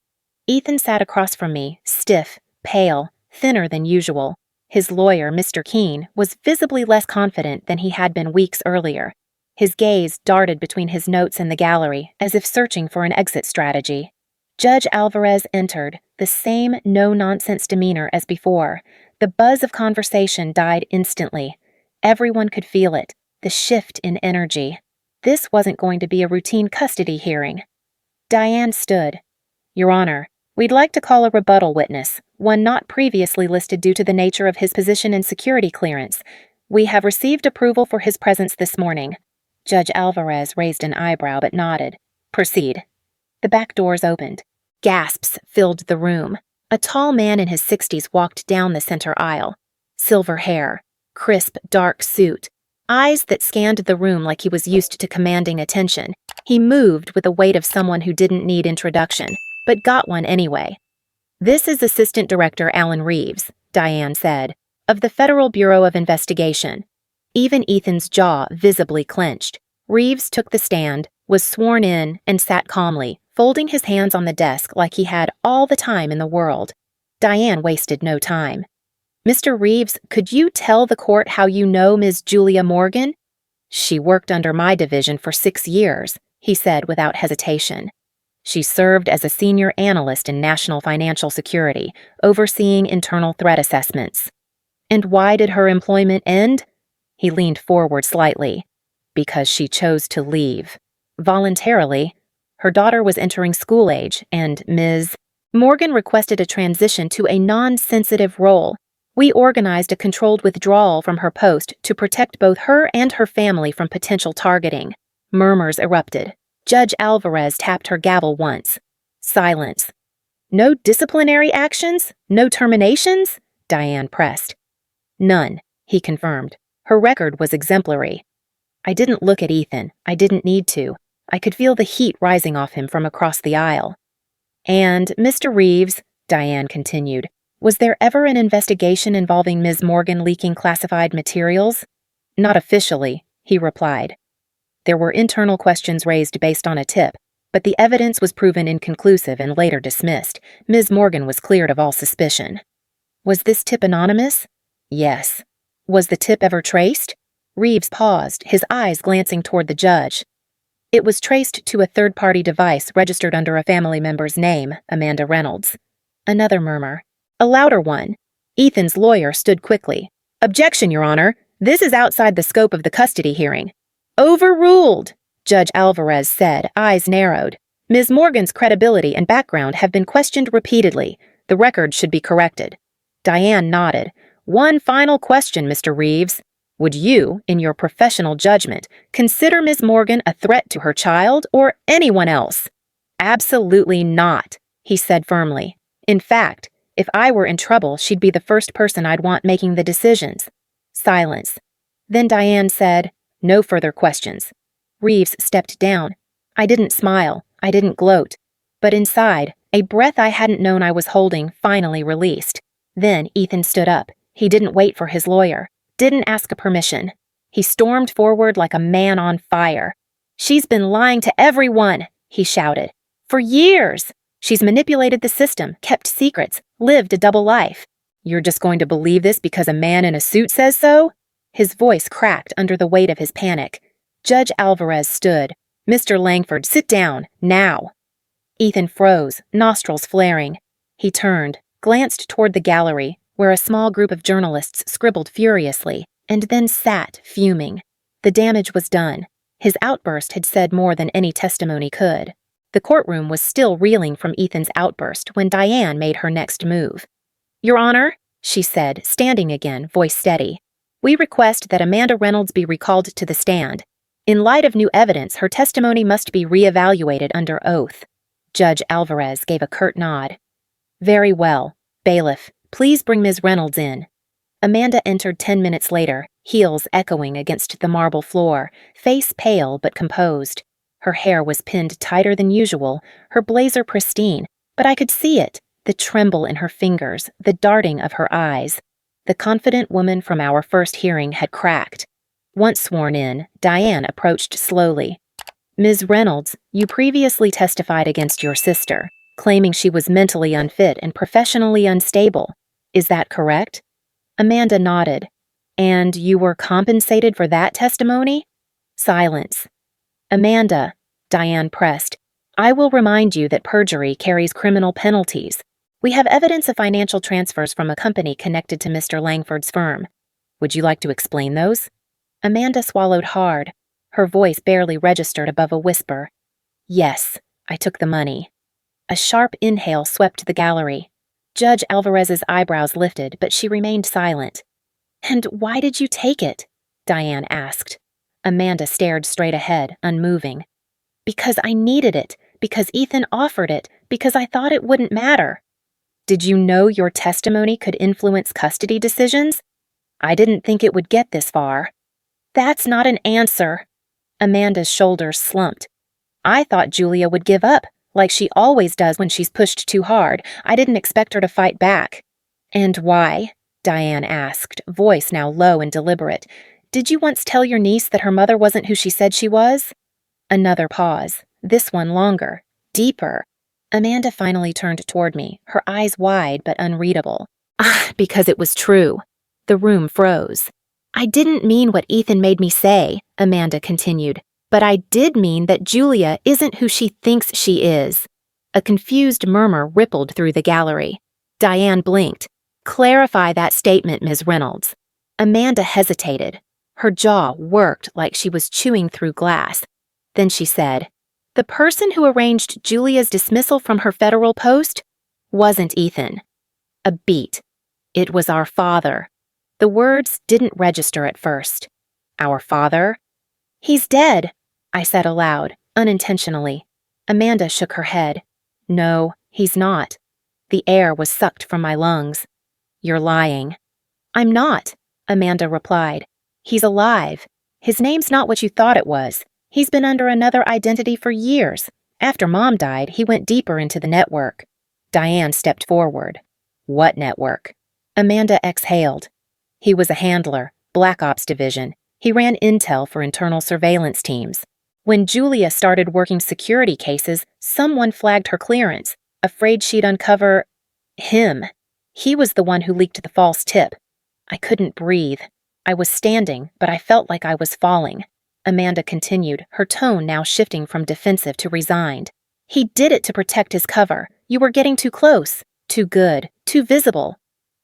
Ethan sat across from me, stiff, pale, thinner than usual. His lawyer, Mr. Keene, was visibly less confident than he had been weeks earlier. His gaze darted between his notes and the gallery, as if searching for an exit strategy. Judge Alvarez entered, the same no-nonsense demeanor as before. The buzz of conversation died instantly. Everyone could feel it, the shift in energy. This wasn't going to be a routine custody hearing. Diane stood. "Your Honor, we'd like to call a rebuttal witness, one not previously listed due to the nature of his position and security clearance. We have received approval for his presence this morning." Judge Alvarez raised an eyebrow but nodded. "Proceed." The back doors opened. Gasps filled the room. A tall man in his 60s walked down the center aisle. silver hair, crisp, dark suit, eyes that scanned the room like he was used to commanding attention. He moved with the weight of someone who didn't need introduction, but got one anyway. "This is Assistant Director Alan Reeves," Diane said, "of the Federal Bureau of Investigation." Even Ethan's jaw visibly clenched. Reeves took the stand, was sworn in, and sat calmly, folding his hands on the desk like he had all the time in the world. Diane wasted no time. "Mr. Reeves, could you tell the court how you know Ms. Julia Morgan?" "She worked under my division for 6 years," he said without hesitation. "She served as a senior analyst in national financial security, overseeing internal threat assessments." "And why did her employment end?" He leaned forward slightly. "Because she chose to leave. Voluntarily. Her daughter was entering school age, and Ms. Morgan requested a transition to a non-sensitive role. We organized a controlled withdrawal from her post to protect both her and her family from potential targeting." Murmurs erupted. Judge Alvarez tapped her gavel once. Silence. "No disciplinary actions? No terminations?" Diane pressed. "None," he confirmed. "Her record was exemplary." "I didn't look at Ethan. I didn't need to. I could feel the heat rising off him from across the aisle." "And, Mr. Reeves," Diane continued, "was there ever an investigation involving Ms. Morgan leaking classified materials?" "Not officially," he replied. "There were internal questions raised based on a tip, but the evidence was proven inconclusive and later dismissed. Ms. Morgan was cleared of all suspicion." "Was this tip anonymous?" "Yes." "Was the tip ever traced?" Reeves paused, his eyes glancing toward the judge. "It was traced to a third-party device registered under a family member's name, Amanda Reynolds." Another murmur. A louder one. Ethan's lawyer stood quickly. "Objection, Your Honor. This is outside the scope of the custody hearing." "Overruled," Judge Alvarez said, eyes narrowed. "Ms. Morgan's credibility and background have been questioned repeatedly. The record should be corrected." Diane nodded. "One final question, Mr. Reeves. Would you, in your professional judgment, consider Ms. Morgan a threat to her child or anyone else?" "Absolutely not," he said firmly. "In fact, if I were in trouble, she'd be the first person I'd want making the decisions." Silence. Then Diane said, "No further questions." Reeves stepped down. I didn't smile. I didn't gloat. But inside, a breath I hadn't known I was holding finally released. Then Ethan stood up. He didn't wait for his lawyer. Didn't ask a permission. He stormed forward like a man on fire. "She's been lying to everyone," he shouted. "For years. She's manipulated the system, kept secrets, lived a double life. You're just going to believe this because a man in a suit says so?" His voice cracked under the weight of his panic. Judge Alvarez stood. "Mr. Langford, sit down, now." Ethan froze, nostrils flaring. He turned, glanced toward the gallery, where a small group of journalists scribbled furiously, and then sat, fuming. The damage was done. His outburst had said more than any testimony could. The courtroom was still reeling from Ethan's outburst when Diane made her next move. "Your Honor," she said, standing again, voice steady, "we request that Amanda Reynolds be recalled to the stand. In light of new evidence, her testimony must be reevaluated under oath." Judge Alvarez gave a curt nod. "Very well. Bailiff, please bring Ms. Reynolds in." Amanda entered 10 minutes later, heels echoing against the marble floor, face pale but composed. Her hair was pinned tighter than usual, her blazer pristine, but I could see it, the tremble in her fingers, the darting of her eyes. The confident woman from our first hearing had cracked. Once sworn in, Diane approached slowly. "Ms. Reynolds, you previously testified against your sister, claiming she was mentally unfit and professionally unstable. Is that correct?" Amanda nodded. "And you were compensated for that testimony?" Silence. "Amanda," Diane pressed, "I will remind you that perjury carries criminal penalties. We have evidence of financial transfers from a company connected to Mr. Langford's firm. Would you like to explain those?" Amanda swallowed hard. Her voice barely registered above a whisper. "Yes, I took the money." A sharp inhale swept the gallery. Judge Alvarez's eyebrows lifted, but she remained silent. "And why did you take it?" Diane asked. Amanda stared straight ahead, unmoving. "Because I needed it, because Ethan offered it, because I thought it wouldn't matter." "Did you know your testimony could influence custody decisions?" I didn't think it would get this far. That's not an answer. Amanda's shoulders slumped. I thought Julia would give up, like she always does when she's pushed too hard. I didn't expect her to fight back. And why? Diane asked, voice now low and deliberate. Did you once tell your niece that her mother wasn't who she said she was? Another pause, this one longer, deeper. Amanda finally turned toward me, her eyes wide but unreadable. Because it was true. The room froze. I didn't mean what Ethan made me say, Amanda continued, but I did mean that Julia isn't who she thinks she is. A confused murmur rippled through the gallery. Diane blinked. Clarify that statement, Ms. Reynolds. Amanda hesitated. Her jaw worked like she was chewing through glass. Then she said, the person who arranged Julia's dismissal from her federal post wasn't Ethan. A beat. It was our father. The words didn't register at first. Our father? He's dead, I said aloud, unintentionally. Amanda shook her head. No, he's not. The air was sucked from my lungs. You're lying. I'm not, Amanda replied. He's alive. His name's not what you thought it was. He's been under another identity for years. After Mom died, he went deeper into the network. Diane stepped forward. What network? Amanda exhaled. He was a handler, Black Ops Division. He ran intel for internal surveillance teams. When Julia started working security cases, someone flagged her clearance, afraid she'd uncover him. He was the one who leaked the false tip. I couldn't breathe. I was standing, but I felt like I was falling. Amanda continued, her tone now shifting from defensive to resigned. He did it to protect his cover. You were getting too close, too good, too visible.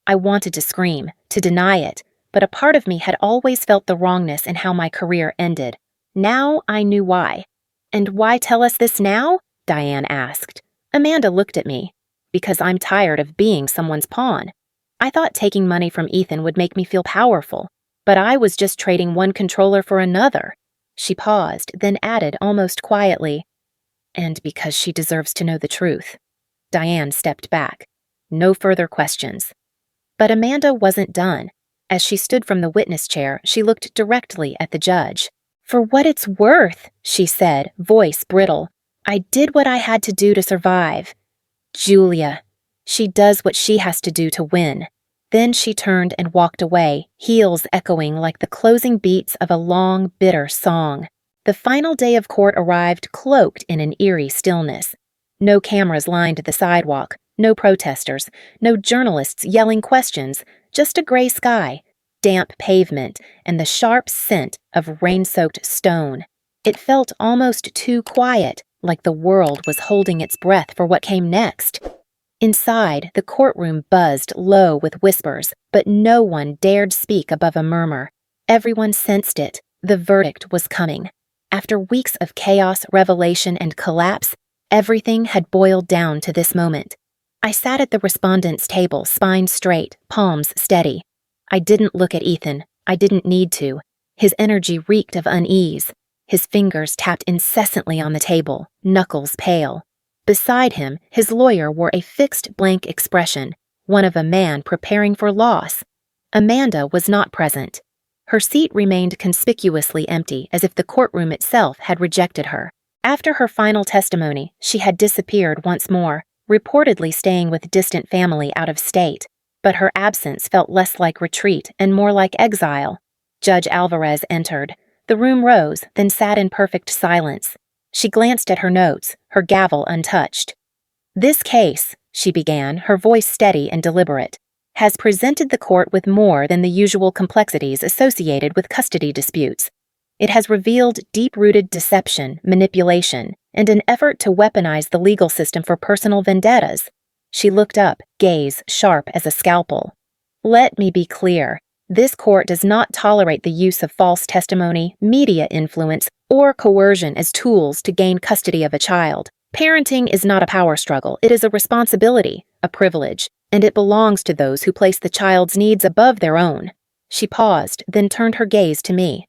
I wanted to scream, to deny it, but a part of me had always felt the wrongness in how my career ended. Now I knew why. And why tell us this now? Diane asked. Amanda looked at me. Because I'm tired of being someone's pawn. I thought taking money from Ethan would make me feel powerful, but I was just trading one controller for another. She paused, then added almost quietly, and because she deserves to know the truth. Diane stepped back. No further questions. But Amanda wasn't done. As she stood from the witness chair, she looked directly at the judge. For what it's worth, she said, voice brittle, I did what I had to do to survive. Julia. She does what she has to do to win. Then she turned and walked away, heels echoing like the closing beats of a long, bitter song. The final day of court arrived cloaked in an eerie stillness. No cameras lined the sidewalk, no protesters, no journalists yelling questions, just a gray sky, damp pavement, and the sharp scent of rain-soaked stone. It felt almost too quiet, like the world was holding its breath for what came next. Inside, the courtroom buzzed low with whispers, but no one dared speak above a murmur. Everyone sensed it. The verdict was coming. After weeks of chaos, revelation, and collapse, everything had boiled down to this moment. I sat at the respondents' table, spine straight, palms steady. I didn't look at Ethan. I didn't need to. His energy reeked of unease. His fingers tapped incessantly on the table, knuckles pale. Beside him, his lawyer wore a fixed blank expression, one of a man preparing for loss. Amanda was not present. Her seat remained conspicuously empty, as if the courtroom itself had rejected her. After her final testimony, she had disappeared once more, reportedly staying with distant family out of state. But her absence felt less like retreat and more like exile. Judge Alvarez entered. The room rose, then sat in perfect silence. She glanced at her notes, her gavel untouched. This case, she began, her voice steady and deliberate, has presented the court with more than the usual complexities associated with custody disputes. It has revealed deep-rooted deception, manipulation, and an effort to weaponize the legal system for personal vendettas. She looked up, gaze sharp as a scalpel. Let me be clear. This court does not tolerate the use of false testimony, media influence, or coercion as tools to gain custody of a child. Parenting is not a power struggle. It is a responsibility, a privilege, and it belongs to those who place the child's needs above their own. She paused, then turned her gaze to me.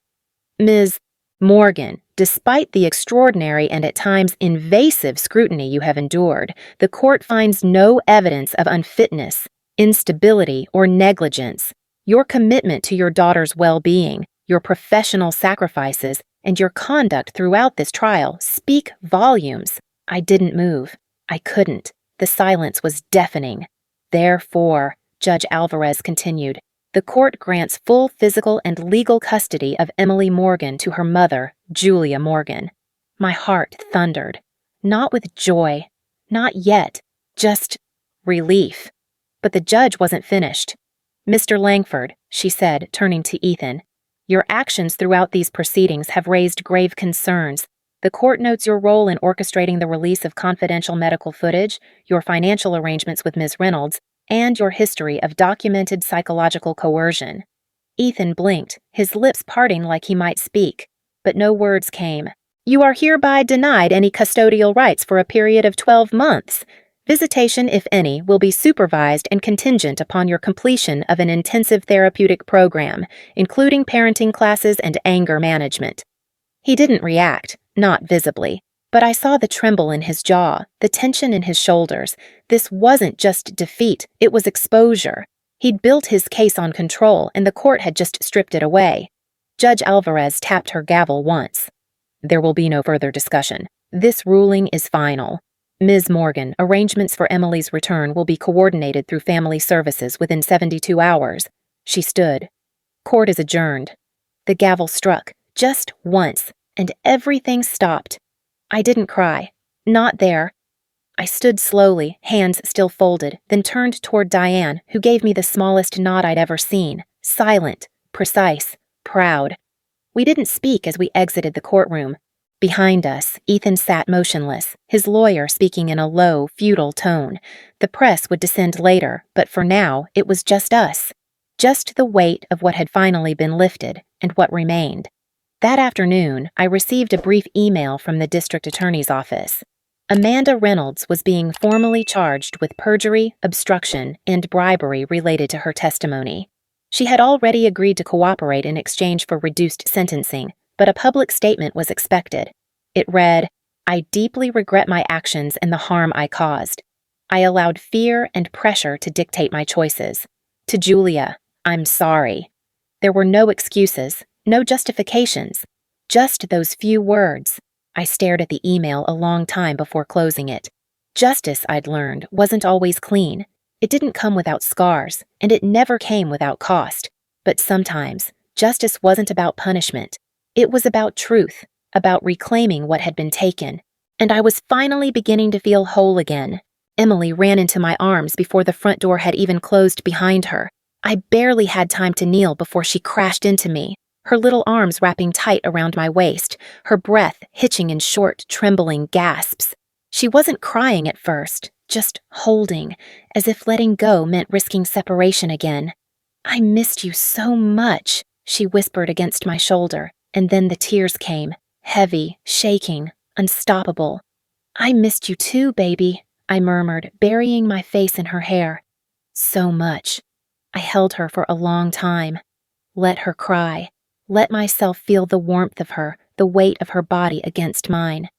Ms. Morgan, despite the extraordinary and at times invasive scrutiny you have endured, the court finds no evidence of unfitness, instability, or negligence. Your commitment to your daughter's well-being, your professional sacrifices, and your conduct throughout this trial speak volumes. I didn't move. I couldn't. The silence was deafening. Therefore, Judge Alvarez continued, the court grants full physical and legal custody of Emily Morgan to her mother, Julia Morgan. My heart thundered. Not with joy. Not yet. Just relief. But the judge wasn't finished. Mr. Langford, she said, turning to Ethan, your actions throughout these proceedings have raised grave concerns. The court notes your role in orchestrating the release of confidential medical footage, your financial arrangements with Ms. Reynolds, and your history of documented psychological coercion. Ethan blinked, his lips parting like he might speak, but no words came. You are hereby denied any custodial rights for a period of 12 months. Visitation, if any, will be supervised and contingent upon your completion of an intensive therapeutic program, including parenting classes and anger management. He didn't react, not visibly, but I saw the tremble in his jaw, the tension in his shoulders. This wasn't just defeat, it was exposure. He'd built his case on control, and the court had just stripped it away. Judge Alvarez tapped her gavel once. There will be no further discussion. This ruling is final. Ms. Morgan, arrangements for Emily's return will be coordinated through family services within 72 hours. She stood. Court is adjourned. The gavel struck, just once, and everything stopped. I didn't cry. Not there. I stood slowly, hands still folded, then turned toward Diane, who gave me the smallest nod I'd ever seen. Silent, precise, proud. We didn't speak as we exited the courtroom. Behind us, Ethan sat motionless, his lawyer speaking in a low, futile tone. The press would descend later, but for now, it was just us. Just the weight of what had finally been lifted, and what remained. That afternoon, I received a brief email from the district attorney's office. Amanda Reynolds was being formally charged with perjury, obstruction, and bribery related to her testimony. She had already agreed to cooperate in exchange for reduced sentencing, but a public statement was expected. It read, I deeply regret my actions and the harm I caused. I allowed fear and pressure to dictate my choices. To Julia, I'm sorry. There were no excuses, no justifications, just those few words. I stared at the email a long time before closing it. Justice, I'd learned, wasn't always clean. It didn't come without scars, and it never came without cost. But sometimes, justice wasn't about punishment. It was about truth, about reclaiming what had been taken. And I was finally beginning to feel whole again. Emily ran into my arms before the front door had even closed behind her. I barely had time to kneel before she crashed into me, her little arms wrapping tight around my waist, her breath hitching in short, trembling gasps. She wasn't crying at first, just holding, as if letting go meant risking separation again. I missed you so much, she whispered against my shoulder, and then the tears came, heavy, shaking, unstoppable. I missed you too, baby, I murmured, burying my face in her hair. So much. I held her for a long time. Let her cry. Let myself feel the warmth of her, the weight of her body against mine.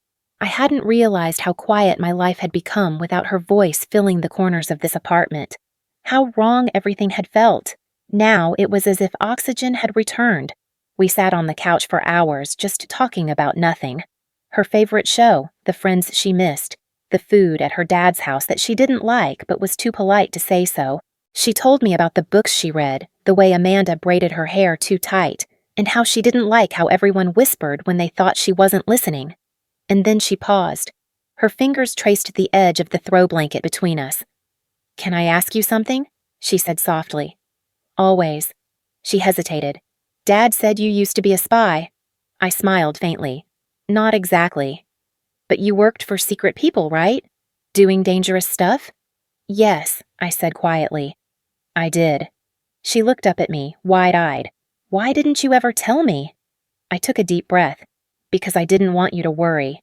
I hadn't realized how quiet my life had become without her voice filling the corners of this apartment. How wrong everything had felt. Now it was as if oxygen had returned. We sat on the couch for hours, just talking about nothing. Her favorite show, the friends she missed, the food at her dad's house that she didn't like but was too polite to say so. She told me about the books she read, the way Amanda braided her hair too tight, and how she didn't like how everyone whispered when they thought she wasn't listening. And then she paused. Her fingers traced the edge of the throw blanket between us. Can I ask you something? She said softly. Always. She hesitated. Dad said you used to be a spy. I smiled faintly. Not exactly. But you worked for secret people, right? Doing dangerous stuff? Yes, I said quietly. I did. She looked up at me, wide-eyed. Why didn't you ever tell me? I took a deep breath. Because I didn't want you to worry.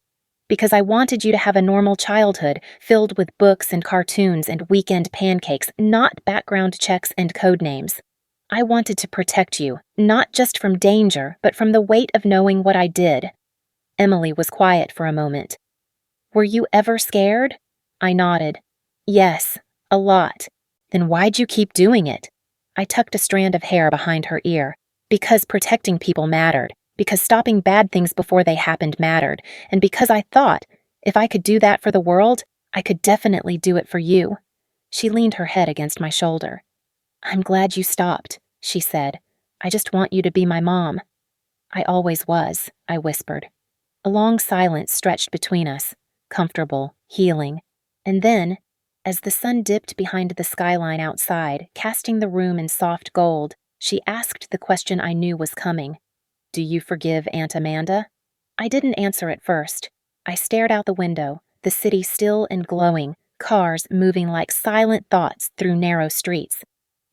Because I wanted you to have a normal childhood, filled with books and cartoons and weekend pancakes, not background checks and code names. I wanted to protect you, not just from danger, but from the weight of knowing what I did. Emily was quiet for a moment. Were you ever scared? I nodded. Yes, a lot. Then why'd you keep doing it? I tucked a strand of hair behind her ear, because protecting people mattered, because stopping bad things before they happened mattered, and because I thought, if I could do that for the world, I could definitely do it for you. She leaned her head against my shoulder. "I'm glad you stopped," she said. "I just want you to be my mom." "I always was," I whispered. A long silence stretched between us, comfortable, healing. And then, as the sun dipped behind the skyline outside, casting the room in soft gold, she asked the question I knew was coming. "Do you forgive Aunt Amanda?" I didn't answer at first. I stared out the window, the city still and glowing, cars moving like silent thoughts through narrow streets.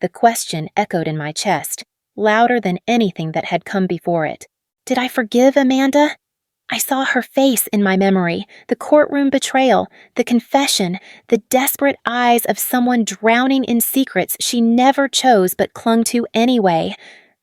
The question echoed in my chest, louder than anything that had come before it. Did I forgive Amanda? I saw her face in my memory, the courtroom betrayal, the confession, the desperate eyes of someone drowning in secrets she never chose but clung to anyway.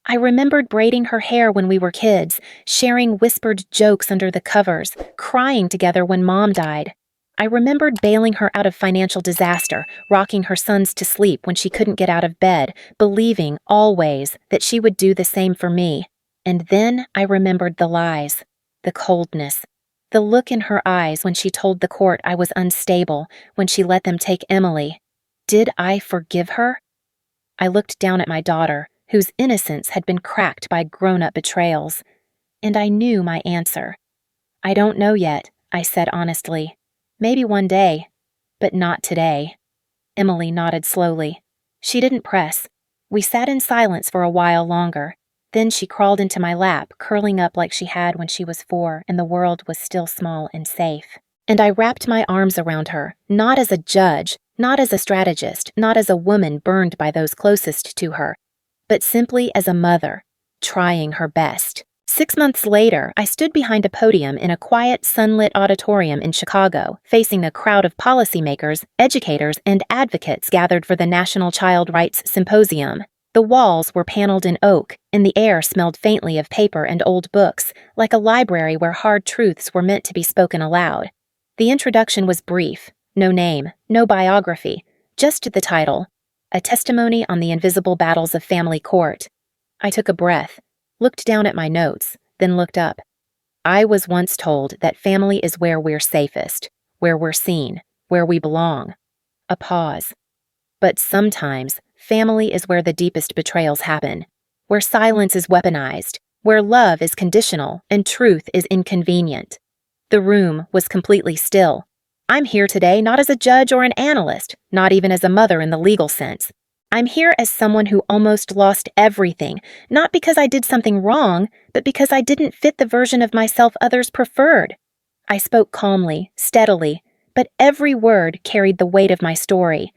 I remembered braiding her hair when we were kids, sharing whispered jokes under the covers, crying together when Mom died. I remembered bailing her out of financial disaster, rocking her sons to sleep when she couldn't get out of bed, believing, always, that she would do the same for me. And then I remembered the lies, the coldness, the look in her eyes when she told the court I was unstable, when she let them take Emily. Did I forgive her? I looked down at my daughter, whose innocence had been cracked by grown-up betrayals. And I knew my answer. "I don't know yet," I said honestly. "Maybe one day, but not today." Emily nodded slowly. She didn't press. We sat in silence for a while longer. Then she crawled into my lap, curling up like she had when she was 4 and the world was still small and safe. And I wrapped my arms around her, not as a judge, not as a strategist, not as a woman burned by those closest to her, but simply as a mother, trying her best. 6 months later, I stood behind a podium in a quiet, sunlit auditorium in Chicago, facing a crowd of policymakers, educators, and advocates gathered for the National Child Rights Symposium. The walls were paneled in oak, and the air smelled faintly of paper and old books, like a library where hard truths were meant to be spoken aloud. The introduction was brief, no name, no biography, just the title, A Testimony on the Invisible Battles of Family Court. I took a breath, looked down at my notes, then looked up. I was once told that family is where we're safest, where we're seen, where we belong. A pause. But sometimes, family is where the deepest betrayals happen, where silence is weaponized, where love is conditional and truth is inconvenient. The room was completely still. I'm here today not as a judge or an analyst, not even as a mother in the legal sense. I'm here as someone who almost lost everything, not because I did something wrong, but because I didn't fit the version of myself others preferred. I spoke calmly, steadily, but every word carried the weight of my story.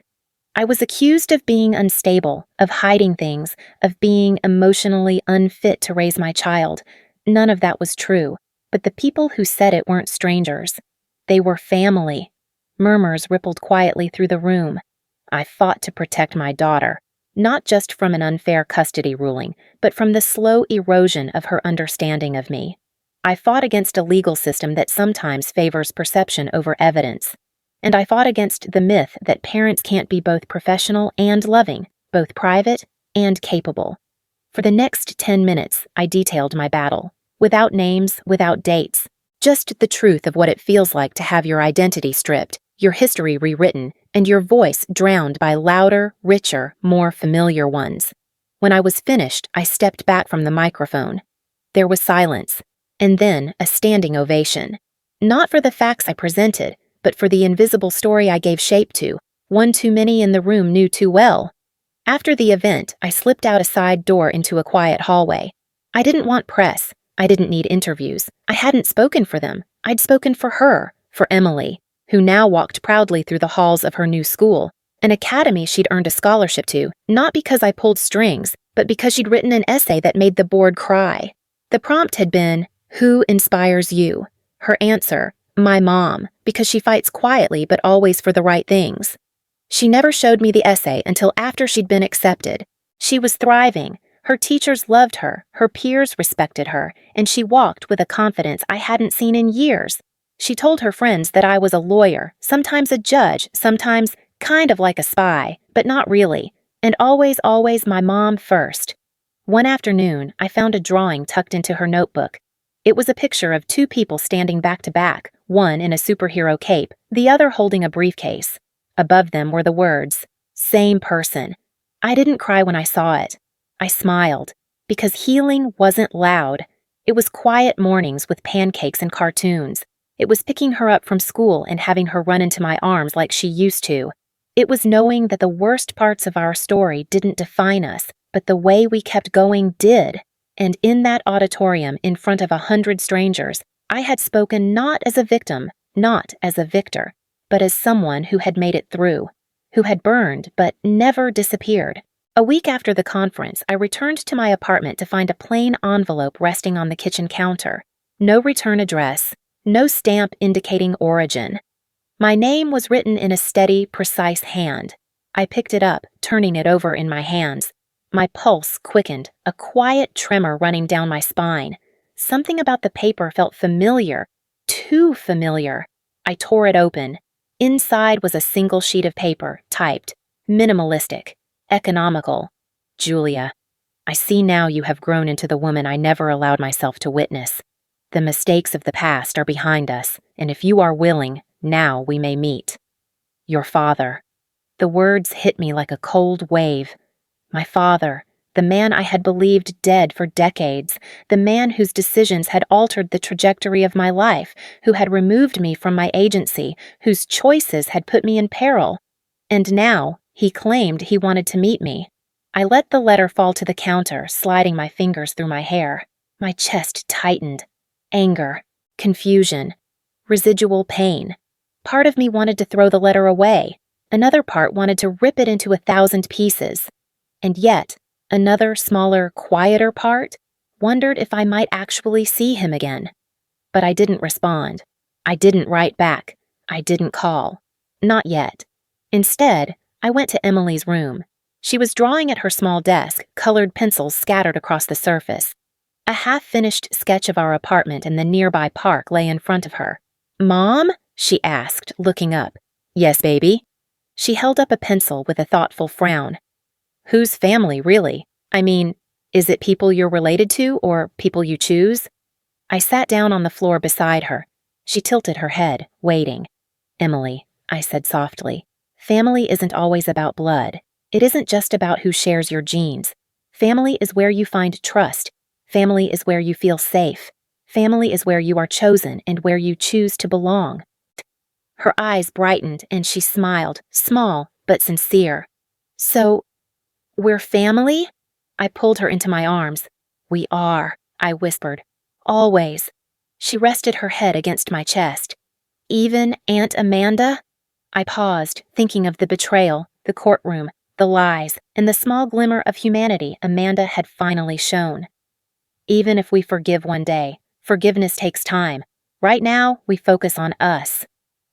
I was accused of being unstable, of hiding things, of being emotionally unfit to raise my child. None of that was true, but the people who said it weren't strangers. They were family. Murmurs rippled quietly through the room. I fought to protect my daughter, not just from an unfair custody ruling, but from the slow erosion of her understanding of me. I fought against a legal system that sometimes favors perception over evidence. And I fought against the myth that parents can't be both professional and loving, both private and capable. For the next 10 minutes, I detailed my battle, without names, without dates, just the truth of what it feels like to have your identity stripped, your history rewritten, and your voice drowned by louder, richer, more familiar ones. When I was finished, I stepped back from the microphone. There was silence, and then a standing ovation. Not for the facts I presented, but for the invisible story I gave shape to, one too many in the room knew too well. After the event, I slipped out a side door into a quiet hallway. I didn't want press. I didn't need interviews. I hadn't spoken for them. I'd spoken for her, for Emily, who now walked proudly through the halls of her new school, an academy she'd earned a scholarship to, not because I pulled strings, but because she'd written an essay that made the board cry. The prompt had been, "Who inspires you?" Her answer, "My mom, because she fights quietly but always for the right things." She never showed me the essay until after she'd been accepted. She was thriving. Her teachers loved her, her peers respected her, and she walked with a confidence I hadn't seen in years. She told her friends that I was a lawyer, sometimes a judge, sometimes kind of like a spy, but not really. And always, always my mom first. One afternoon, I found a drawing tucked into her notebook. It was a picture of two people standing back to back, one in a superhero cape, the other holding a briefcase. Above them were the words, "Same person." I didn't cry when I saw it. I smiled, because healing wasn't loud. It was quiet mornings with pancakes and cartoons. It was picking her up from school and having her run into my arms like she used to. It was knowing that the worst parts of our story didn't define us, but the way we kept going did. And in that auditorium, in front of 100 strangers, I had spoken not as a victim, not as a victor, but as someone who had made it through, who had burned but never disappeared. A week after the conference, I returned to my apartment to find a plain envelope resting on the kitchen counter. No return address, no stamp indicating origin. My name was written in a steady, precise hand. I picked it up, turning it over in my hands. My pulse quickened, a quiet tremor running down my spine. Something about the paper felt familiar, too familiar. I tore it open. Inside was a single sheet of paper, typed, minimalistic, economical. "Julia, I see now you have grown into the woman I never allowed myself to witness. The mistakes of the past are behind us, and if you are willing, now we may meet. Your father." The words hit me like a cold wave. My father, the man I had believed dead for decades, the man whose decisions had altered the trajectory of my life, who had removed me from my agency, whose choices had put me in peril. And now, he claimed he wanted to meet me. I let the letter fall to the counter, sliding my fingers through my hair. My chest tightened. Anger, confusion, residual pain. Part of me wanted to throw the letter away. Another part wanted to rip it into 1,000 pieces. And yet, another, smaller, quieter part wondered if I might actually see him again. But I didn't respond. I didn't write back. I didn't call. Not yet. Instead, I went to Emily's room. She was drawing at her small desk, colored pencils scattered across the surface. A half-finished sketch of our apartment and the nearby park lay in front of her. "Mom?" she asked, looking up. "Yes, baby." She held up a pencil with a thoughtful frown. "Whose family, really? I mean, is it people you're related to or people you choose?" I sat down on the floor beside her. She tilted her head, waiting. "Emily," I said softly, "family isn't always about blood. It isn't just about who shares your genes. Family is where you find trust. Family is where you feel safe. Family is where you are chosen and where you choose to belong." Her eyes brightened and she smiled, small but sincere. "So, we're family?" I pulled her into my arms. "We are," I whispered. "Always." She rested her head against my chest. "Even Aunt Amanda?" I paused, thinking of the betrayal, the courtroom, the lies, and the small glimmer of humanity Amanda had finally shown. "Even if we forgive one day, forgiveness takes time. Right now, we focus on us."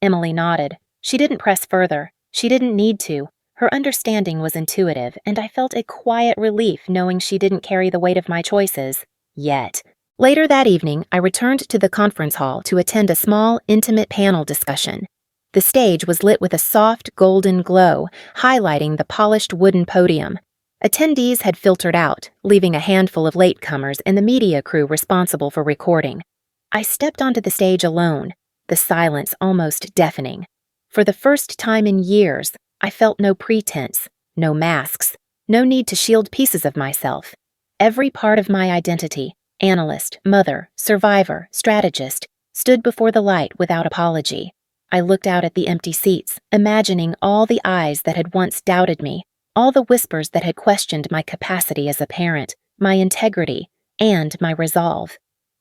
Emily nodded. She didn't press further. She didn't need to. Her understanding was intuitive, and I felt a quiet relief knowing she didn't carry the weight of my choices. Yet. Later that evening, I returned to the conference hall to attend a small, intimate panel discussion. The stage was lit with a soft, golden glow, highlighting the polished wooden podium. Attendees had filtered out, leaving a handful of latecomers and the media crew responsible for recording. I stepped onto the stage alone, the silence almost deafening. For the first time in years, I felt no pretense, no masks, no need to shield pieces of myself. Every part of my identity, analyst, mother, survivor, strategist, stood before the light without apology. I looked out at the empty seats, imagining all the eyes that had once doubted me, all the whispers that had questioned my capacity as a parent, my integrity, and my resolve.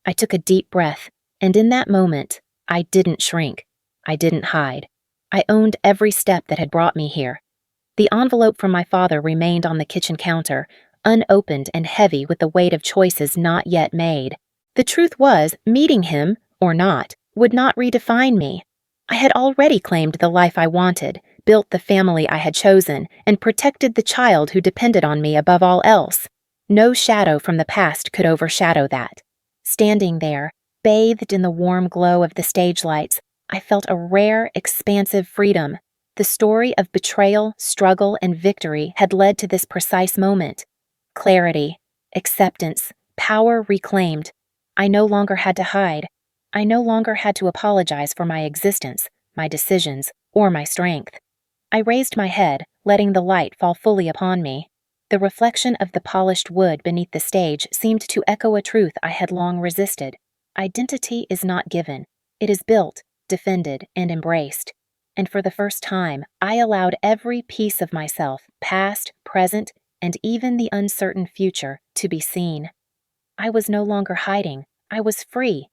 I took a deep breath, and in that moment, I didn't shrink. I didn't hide. I owned every step that had brought me here. The envelope from my father remained on the kitchen counter, unopened and heavy with the weight of choices not yet made. The truth was, meeting him, or not, would not redefine me. I had already claimed the life I wanted, built the family I had chosen, and protected the child who depended on me above all else. No shadow from the past could overshadow that. Standing there, bathed in the warm glow of the stage lights, I felt a rare, expansive freedom. The story of betrayal, struggle, and victory had led to this precise moment. Clarity, acceptance, power reclaimed. I no longer had to hide. I no longer had to apologize for my existence, my decisions, or my strength. I raised my head, letting the light fall fully upon me. The reflection of the polished wood beneath the stage seemed to echo a truth I had long resisted. Identity is not given. It is built, defended, and embraced. And for the first time, I allowed every piece of myself, past, present, and even the uncertain future, to be seen. I was no longer hiding. I was free,